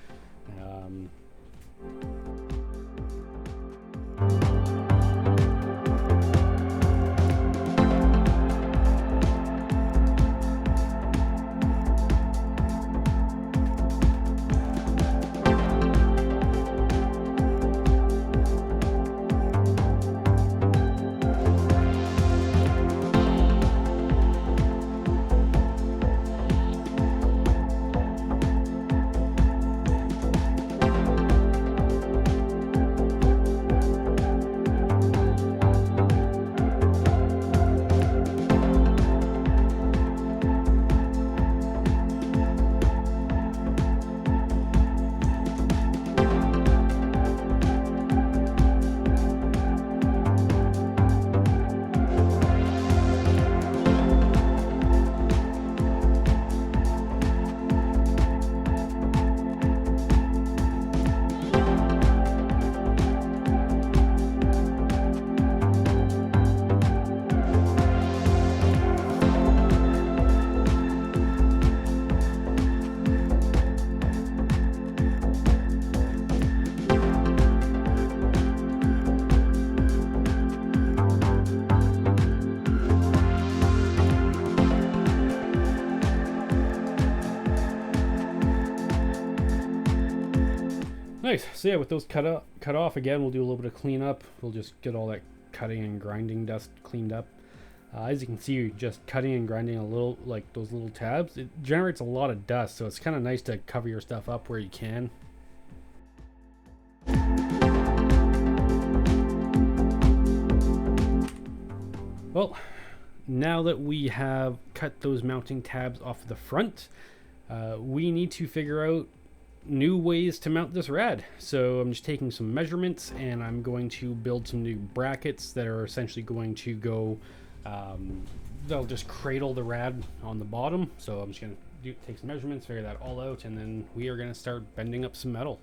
Nice. So yeah, with those cut off again, we'll do a little bit of cleanup. We'll just get all that cutting and grinding dust cleaned up. As you can see, just cutting and grinding a little, like those little tabs, it generates a lot of dust, so it's kind of nice to cover your stuff up where you can. Well, now that we have cut those mounting tabs off the front, we need to figure out new ways to mount this rad. So I'm just taking some measurements, and I'm going to build some new brackets that are essentially going to go, they'll just cradle the rad on the bottom. So I'm just going to take some measurements, figure that all out, and then we are going to start bending up some metal.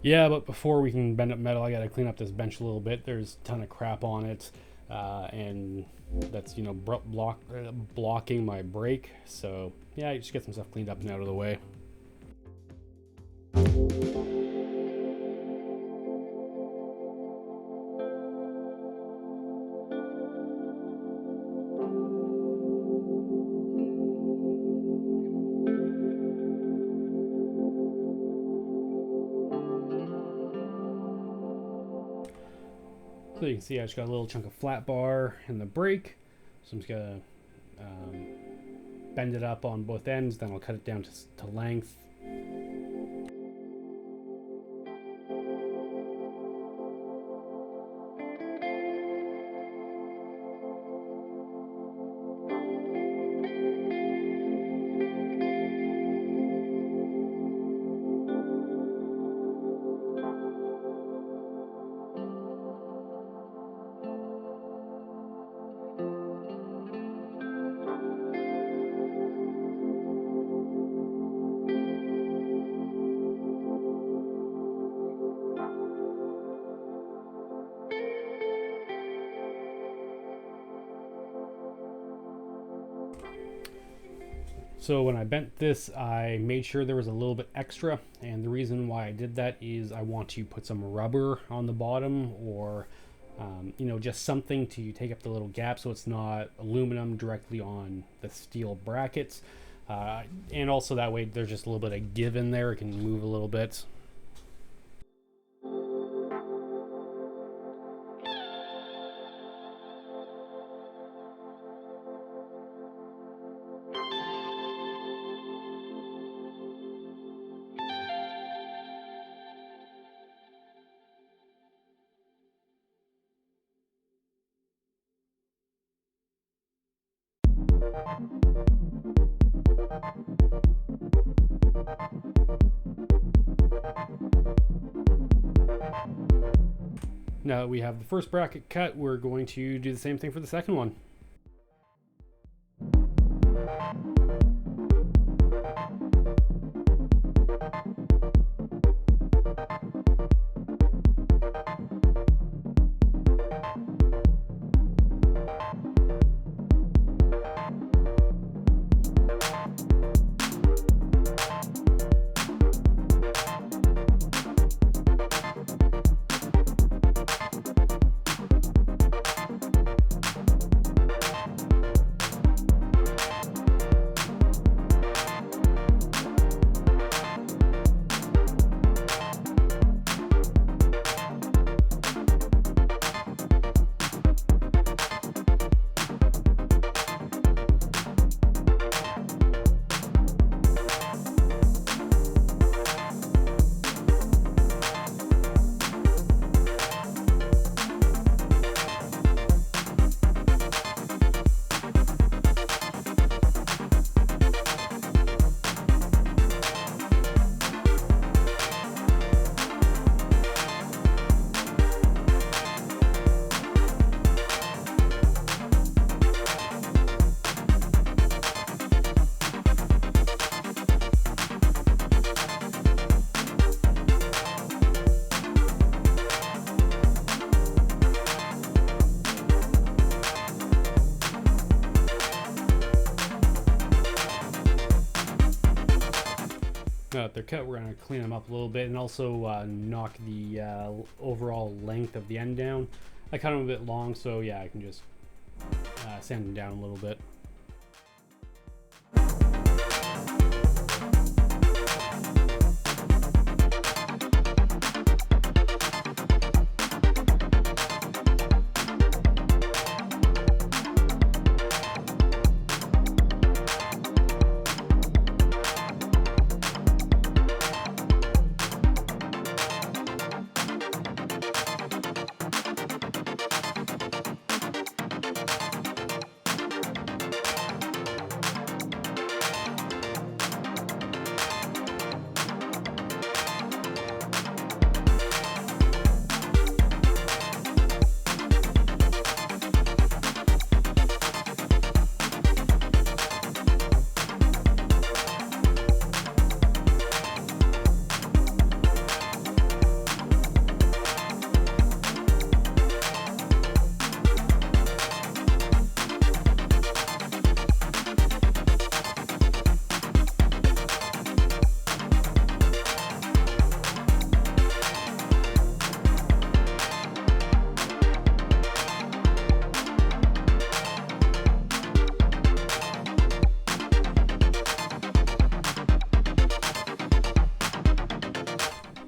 Yeah, but before we can bend up metal, I gotta clean up this bench a little bit. There's a ton of crap on it, and that's, you know, blocking my brake. So yeah, I just get some stuff cleaned up and out of the way. So you can see I just got a little chunk of flat bar in the brake. So I'm just gonna bend it up on both ends, then I'll cut it down to length. So when I bent this, I made sure there was a little bit extra, and the reason why I did that is I want to put some rubber on the bottom, or you know, just something to take up the little gap so it's not aluminum directly on the steel brackets. And also that way there's just a little bit of give in there, it can move a little bit. Now that we have the first bracket cut, we're going to do the same thing for the second one. Now that they're cut, we're going to clean them up a little bit and also knock the overall length of the end down. I cut them a bit long, so yeah, I can just sand them down a little bit.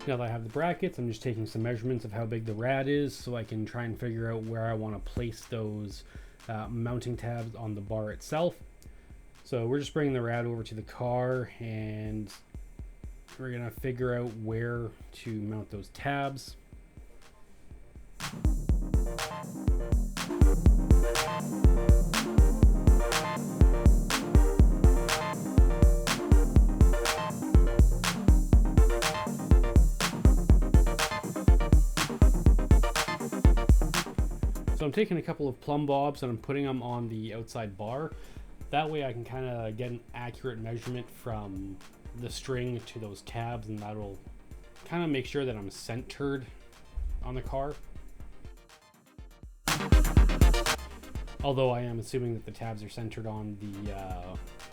Now that I have the brackets, I'm just taking some measurements of how big the rad is so I can try and figure out where I want to place those mounting tabs on the bar itself. So we're just bringing the rad over to the car and we're going to figure out where to mount those tabs. So I'm taking a couple of plumb bobs and I'm putting them on the outside bar. That way I can kind of get an accurate measurement from the string to those tabs, and that'll kind of make sure that I'm centered on the car. Although I am assuming that the tabs are centered on the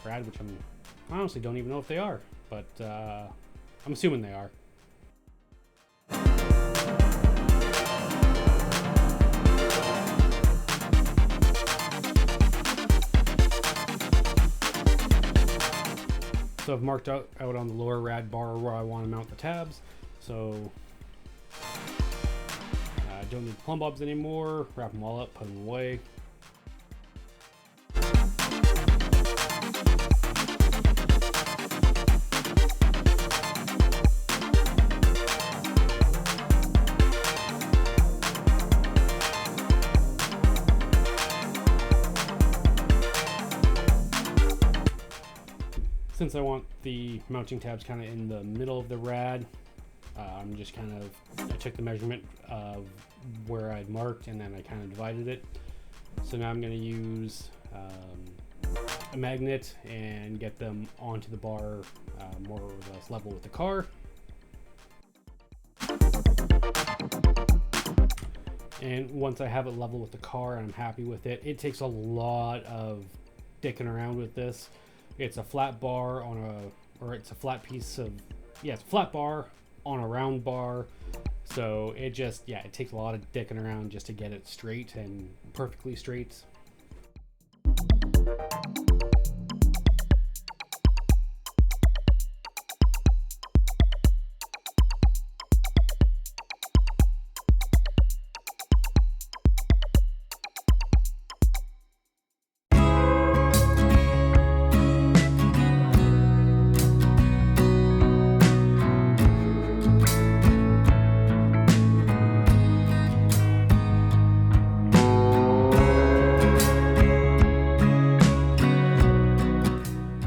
rad, which I'm I honestly don't even know if they are, but I'm assuming they are. So I've marked out on the lower rad bar where I want to mount the tabs. So I don't need plumb bobs anymore. Wrap them all up, put them away. Since I want the mounting tabs kind of in the middle of the rad, I'm just I took the measurement of where I'd marked and then I kind of divided it. So now I'm going to use a magnet and get them onto the bar more or less level with the car. And once I have it level with the car and I'm happy with it, it takes a lot of dicking around with this. It's a flat bar it's a flat piece of, it's a flat bar on a round bar. So it takes a lot of dicking around just to get it straight and perfectly straight.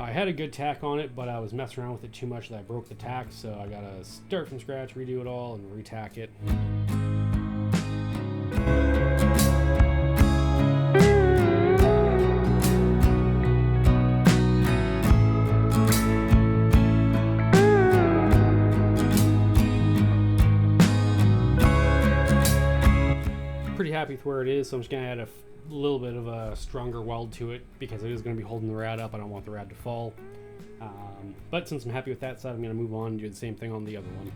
I had a good tack on it, but I was messing around with it too much that I broke the tack, so I gotta start from scratch, redo it all, and re-tack it. Pretty happy with where it is, so I'm just gonna add a little bit of a stronger weld to it because it is going to be holding the rad up. I don't want the rad to fall. But since I'm happy with that side, I'm going to move on and do the same thing on the other one.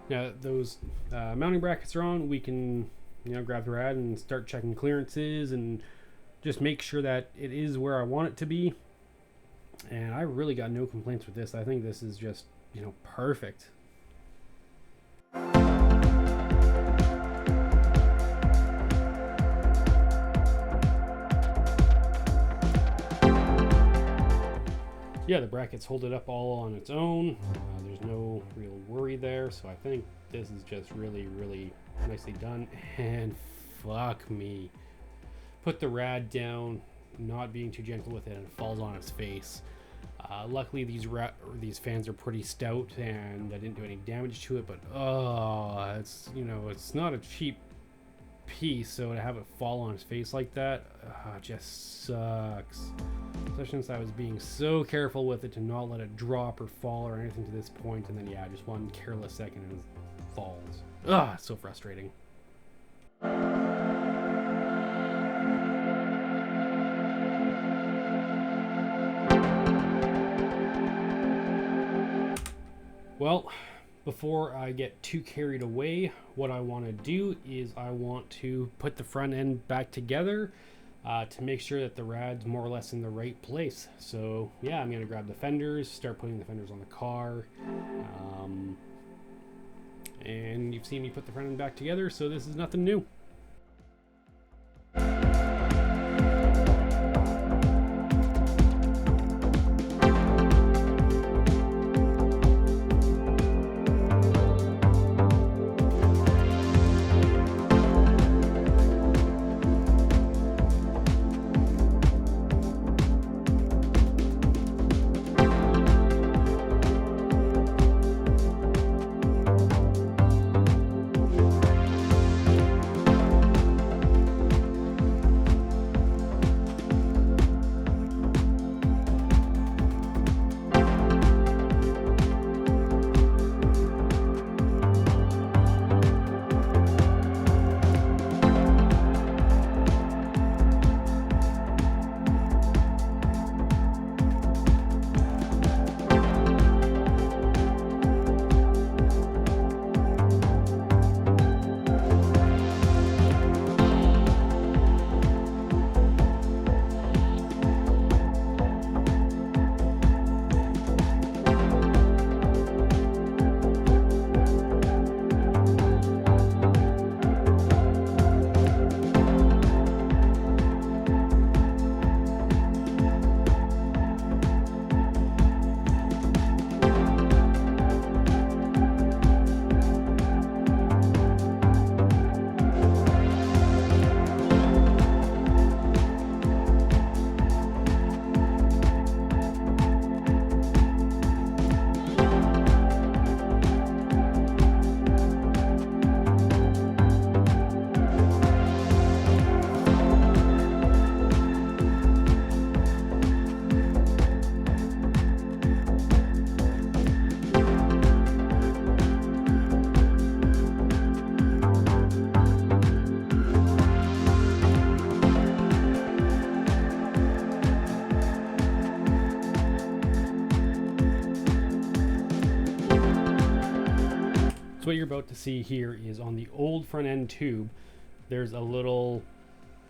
Now that those mounting brackets are on, we can grab the rad and start checking clearances and just make sure that it is where I want it to be. And I really got no complaints with this. I think this is just perfect. yeah, the brackets hold it up all on its own. There's no real worry there, so I think this is just really, really nicely done. And fuck me. Put the rad down, not being too gentle with it, and it falls on its face. Luckily, these fans are pretty stout, and I didn't do any damage to it. But it's, you know, it's not a cheap piece, so to have it fall on its face like that just sucks. Especially since I was being so careful with it to not let it drop or fall or anything to this point, and then yeah, just one careless second and it falls. So frustrating. Well, before I get too carried away, what I want to do is I want to put the front end back together to make sure that the rad's more or less in the right place. So yeah, I'm going to grab the fenders, start putting the fenders on the car. And you've seen me put the front end back together, so this is nothing new. So what you're about to see here is on the old front end tube, there's a little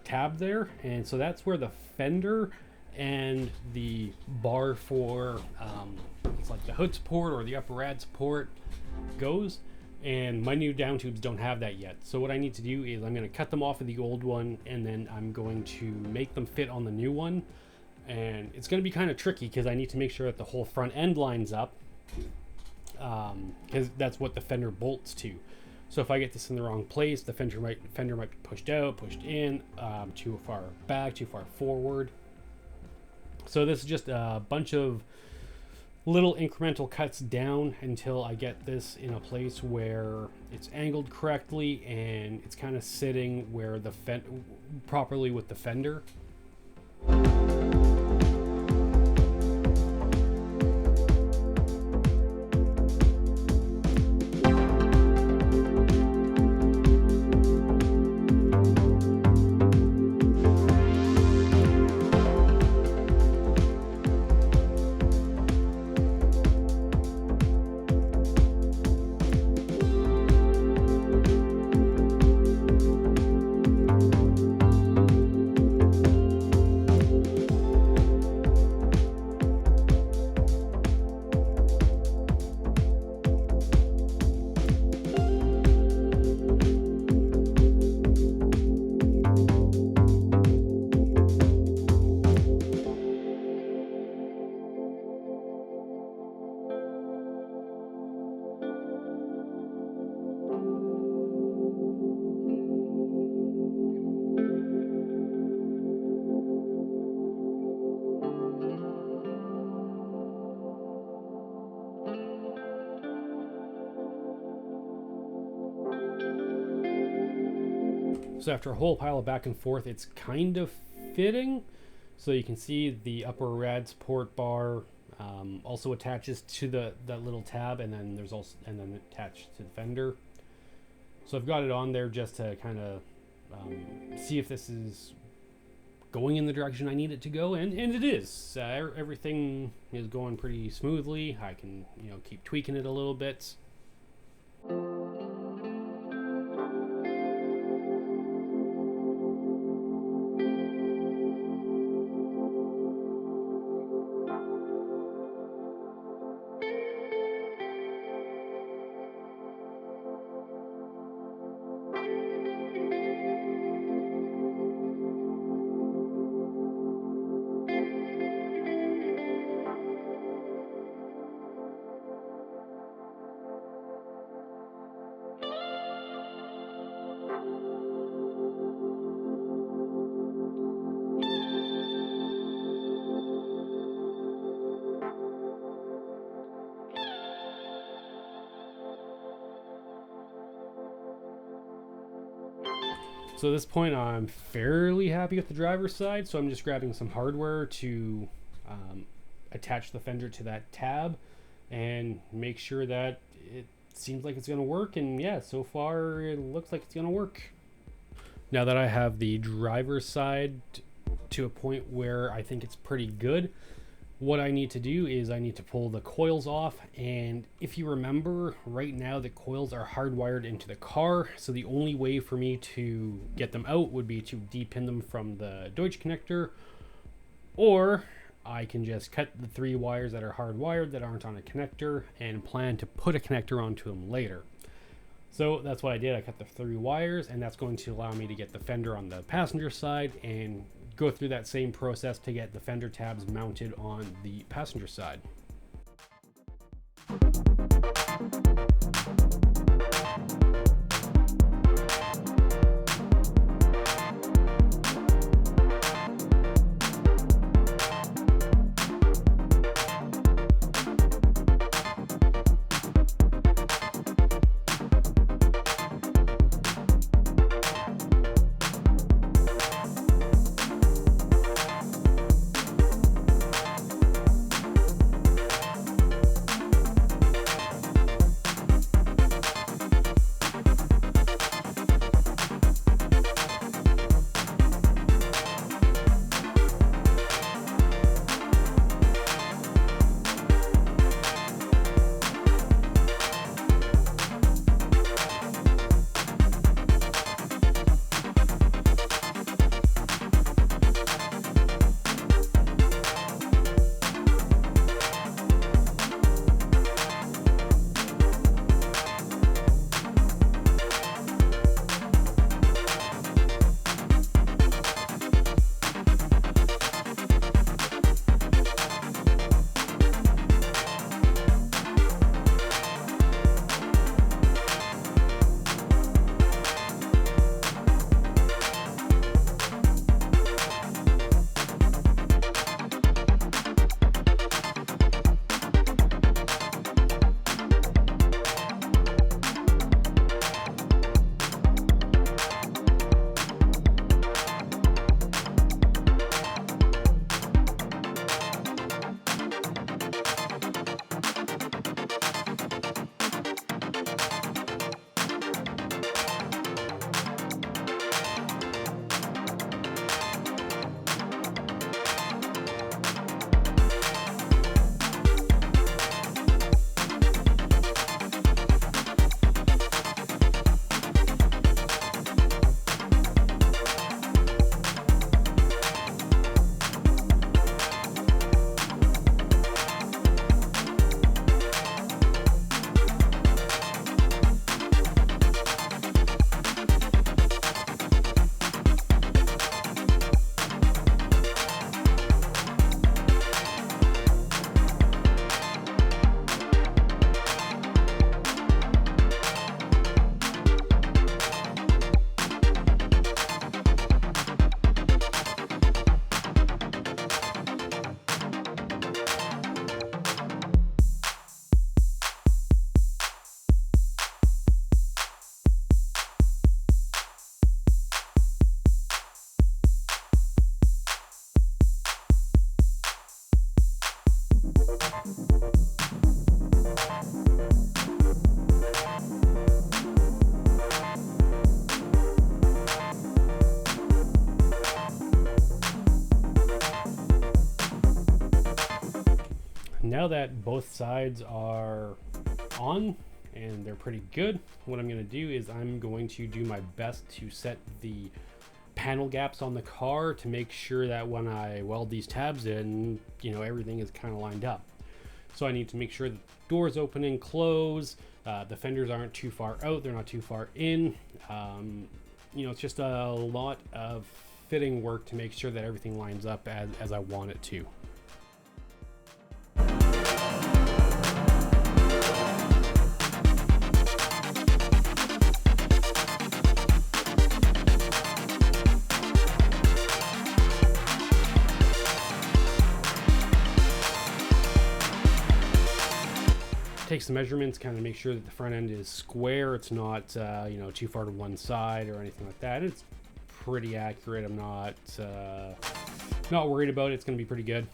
tab there, and so that's where the fender and the bar for it's like the hood support or the upper rad support goes, and my new down tubes don't have that yet. So what I need to do is I'm going to cut them off of the old one, and then I'm going to make them fit on the new one. And it's going to be kind of tricky because I need to make sure that the whole front end lines up, because that's what the fender bolts to. So if I get this in the wrong place, the fender might be pushed out, pushed in, too far back, too far forward. So this is just a bunch of little incremental cuts down until I get this in a place where it's angled correctly and it's kind of sitting where the properly with the fender. So after a whole pile of back and forth, it's kind of fitting. So you can see the upper rad support bar also attaches to that little tab, and then there's also attached to the fender. So I've got it on there just to kind of see if this is going in the direction I need it to go, and it is. Everything is going pretty smoothly. I can keep tweaking it a little bit. So at this point, I'm fairly happy with the driver's side, so I'm just grabbing some hardware to attach the fender to that tab and make sure that it seems like it's going to work. And yeah, so far it looks like it's going to work. Now that I have the driver's side to a point where I think it's pretty good, what I need to do is I need to pull the coils off. And if you remember, right now the coils are hardwired into the car, so the only way for me to get them out would be to depin them from the Deutsch connector, or I can just cut the 3 wires that are hardwired that aren't on a connector and plan to put a connector onto them later. So that's what I did. I cut the 3 wires, and that's going to allow me to get the fender on the passenger side and go through that same process to get the fender tabs mounted on the passenger side. now that both sides are on and they're pretty good, what I'm going to do is I'm going to do my best to set the panel gaps on the car to make sure that when I weld these tabs in, you know, everything is kind of lined up. So I need to make sure the doors open and close, the fenders aren't too far out, they're not too far in. You know, it's just a lot of fitting work to make sure that everything lines up as I want it to. Takes the measurements, kind of make sure that the front end is square. It's not, you know, too far to one side or anything like that. It's pretty accurate. I'm not worried about it. It's going to be pretty good.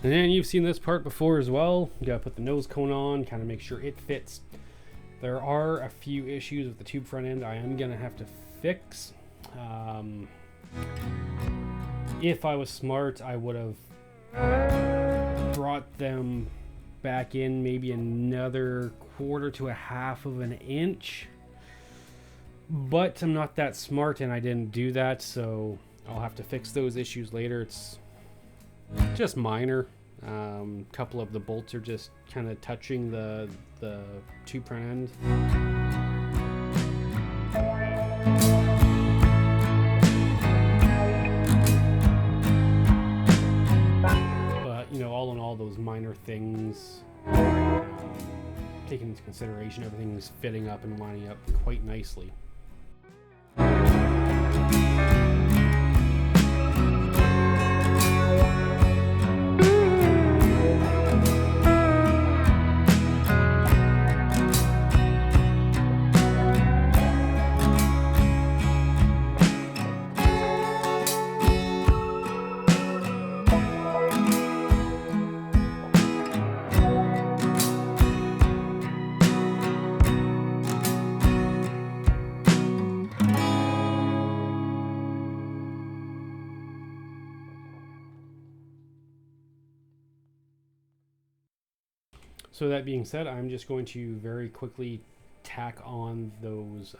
And then you've seen this part before as well. You gotta put the nose cone on, kind of make sure it fits. There are a few issues with the tube front end I am gonna have to fix. If I was smart, I would have brought them back in maybe another 1/4 to 1/2 of an inch. But I'm not that smart and I didn't do that, so I'll have to fix those issues later. It's just minor. Couple of the bolts are just kind of touching the tube front end. But you know, all in all, those minor things taken into consideration, everything's fitting up and lining up quite nicely. So that being said, I'm just going to very quickly tack on those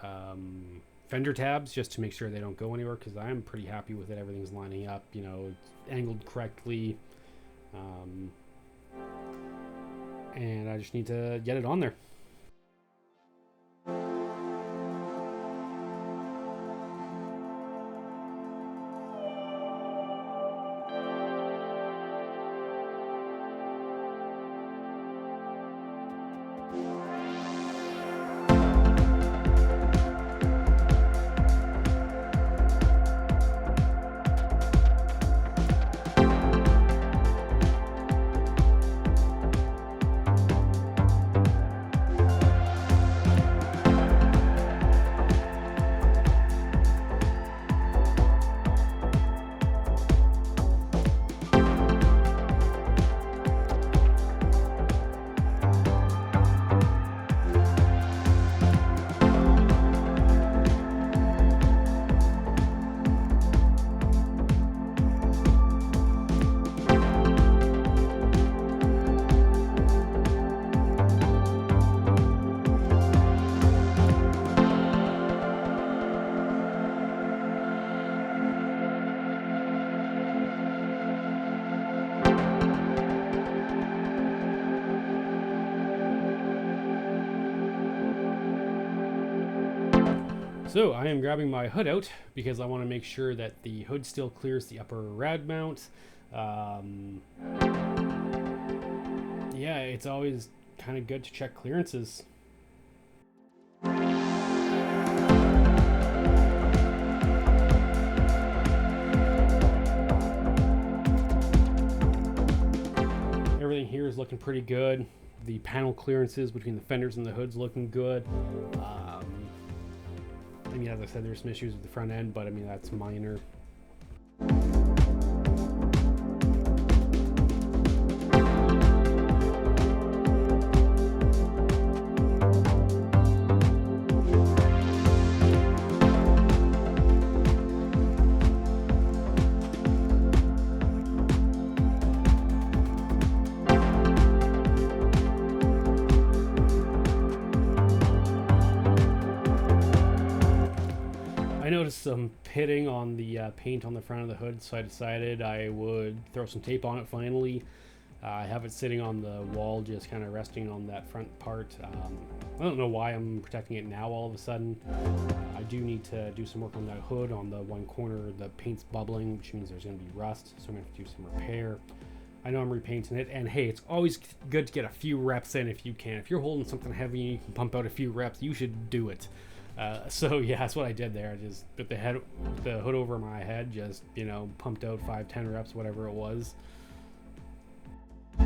fender tabs just to make sure they don't go anywhere, because I'm pretty happy with it. Everything's lining up, you know, it's angled correctly, and I just need to get it on there. So I am grabbing my hood out because I want to make sure that the hood still clears the upper rad mount. Yeah, it's always kind of good to check clearances. Everything here is looking pretty good. The panel clearances between the fenders and the hoods looking good. I mean, as I said, there's some issues with the front end, but I mean, that's minor. I noticed some pitting on the paint on the front of the hood, so I decided I would throw some tape on it finally. I have it sitting on the wall, just kind of resting on that front part. I don't know why I'm protecting it now all of a sudden. I do need to do some work on that hood. On the one corner, the paint's bubbling, which means there's going to be rust, so I'm going to have to do some repair. I know I'm repainting it, and hey, it's always good to get a few reps in if you can. If you're holding something heavy and you can pump out a few reps, you should do it. So yeah, that's what I did there. I just put the hood over my head, just, you know, pumped out 5-10 reps, whatever it was. I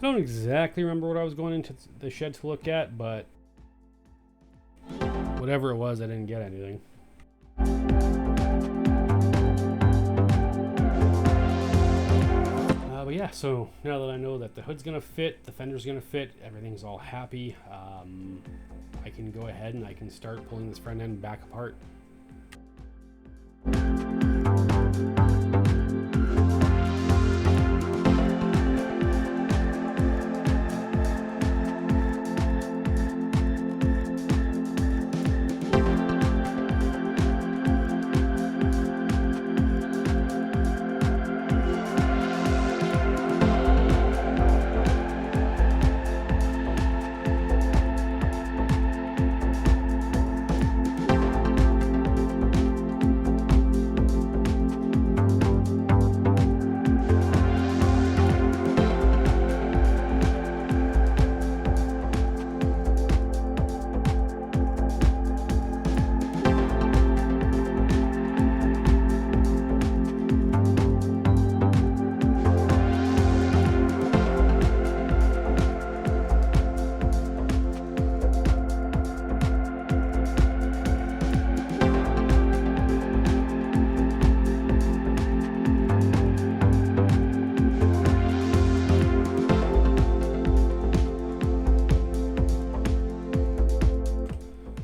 don't exactly remember what I was going into the shed to look at, but whatever it was, I didn't get anything. But yeah, so now that I know that the hood's gonna fit, the fender's gonna fit, everything's all happy, I can go ahead and I can start pulling this front end back apart.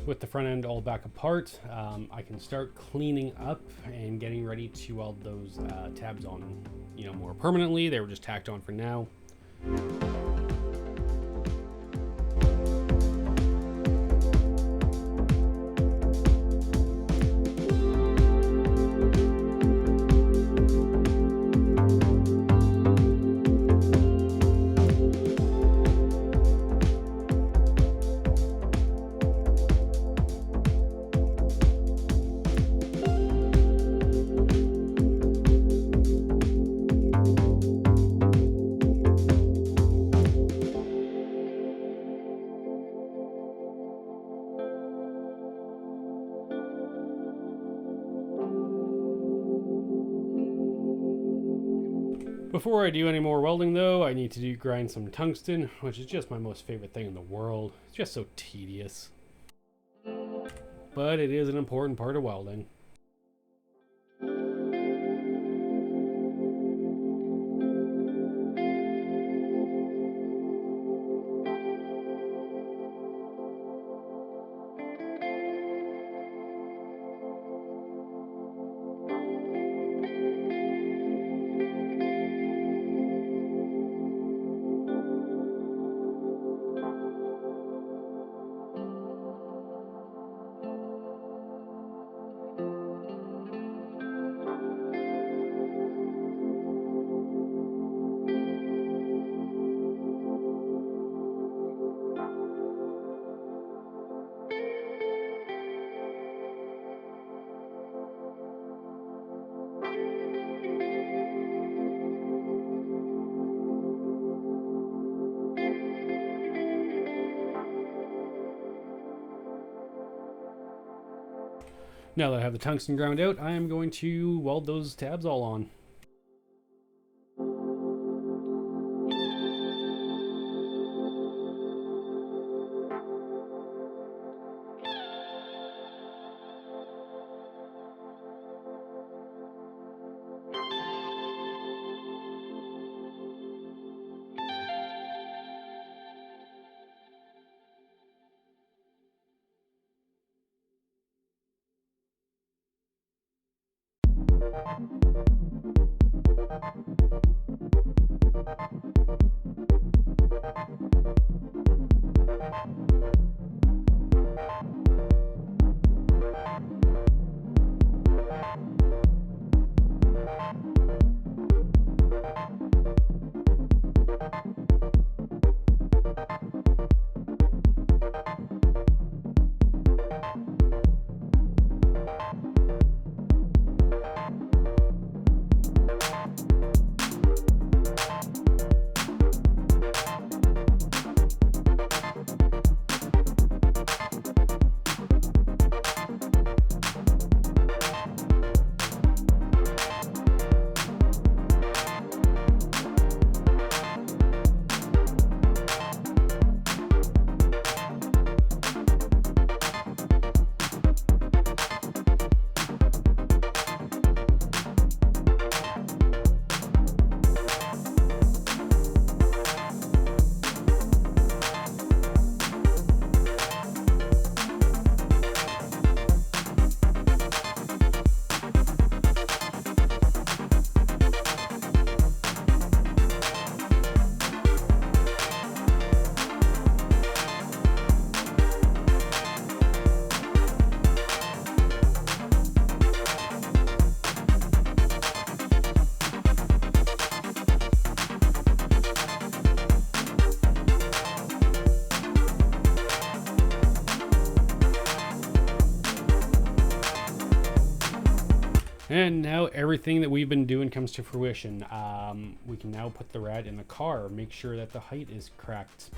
With the front end all back apart, I can start cleaning up and getting ready to weld those tabs on, you know, more permanently. They were just tacked on for now. Before I do any more welding though, I need to grind some tungsten, which is just my most favorite thing in the world. It's just so tedious. But it is an important part of welding. Now that I have the tungsten ground out, I am going to weld those tabs all on. And now everything that we've been doing comes to fruition. We can now put the rad in the car, make sure that the height is correct.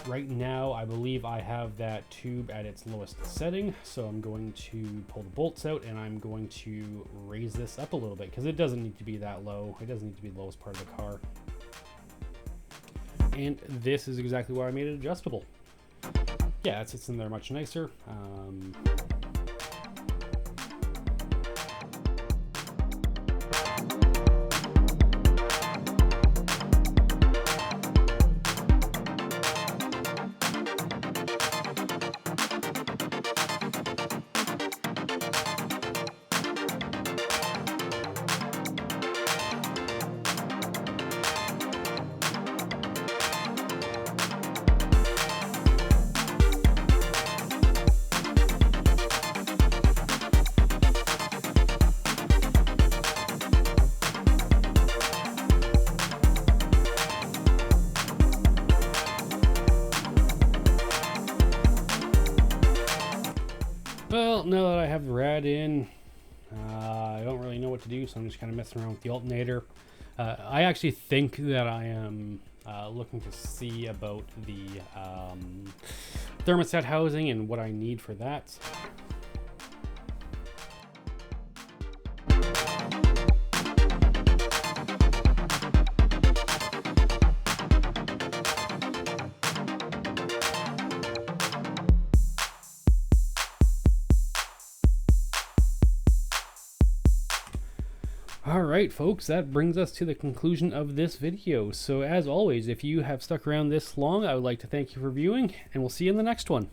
Right now, I believe I have that tube at its lowest setting, so I'm going to pull the bolts out and I'm going to raise this up a little bit because it doesn't need to be that low. It doesn't need to be the lowest part of the car. And this is exactly why I made it adjustable. Yeah, it sits in there much nicer. Well, now that I have the rad in, I don't really know what to do, so I'm just kind of messing around with the alternator. I actually think that I am looking to see about the thermostat housing and what I need for that. Alright folks, that brings us to the conclusion of this video. So as always, if you have stuck around this long, I would like to thank you for viewing, and we'll see you in the next one.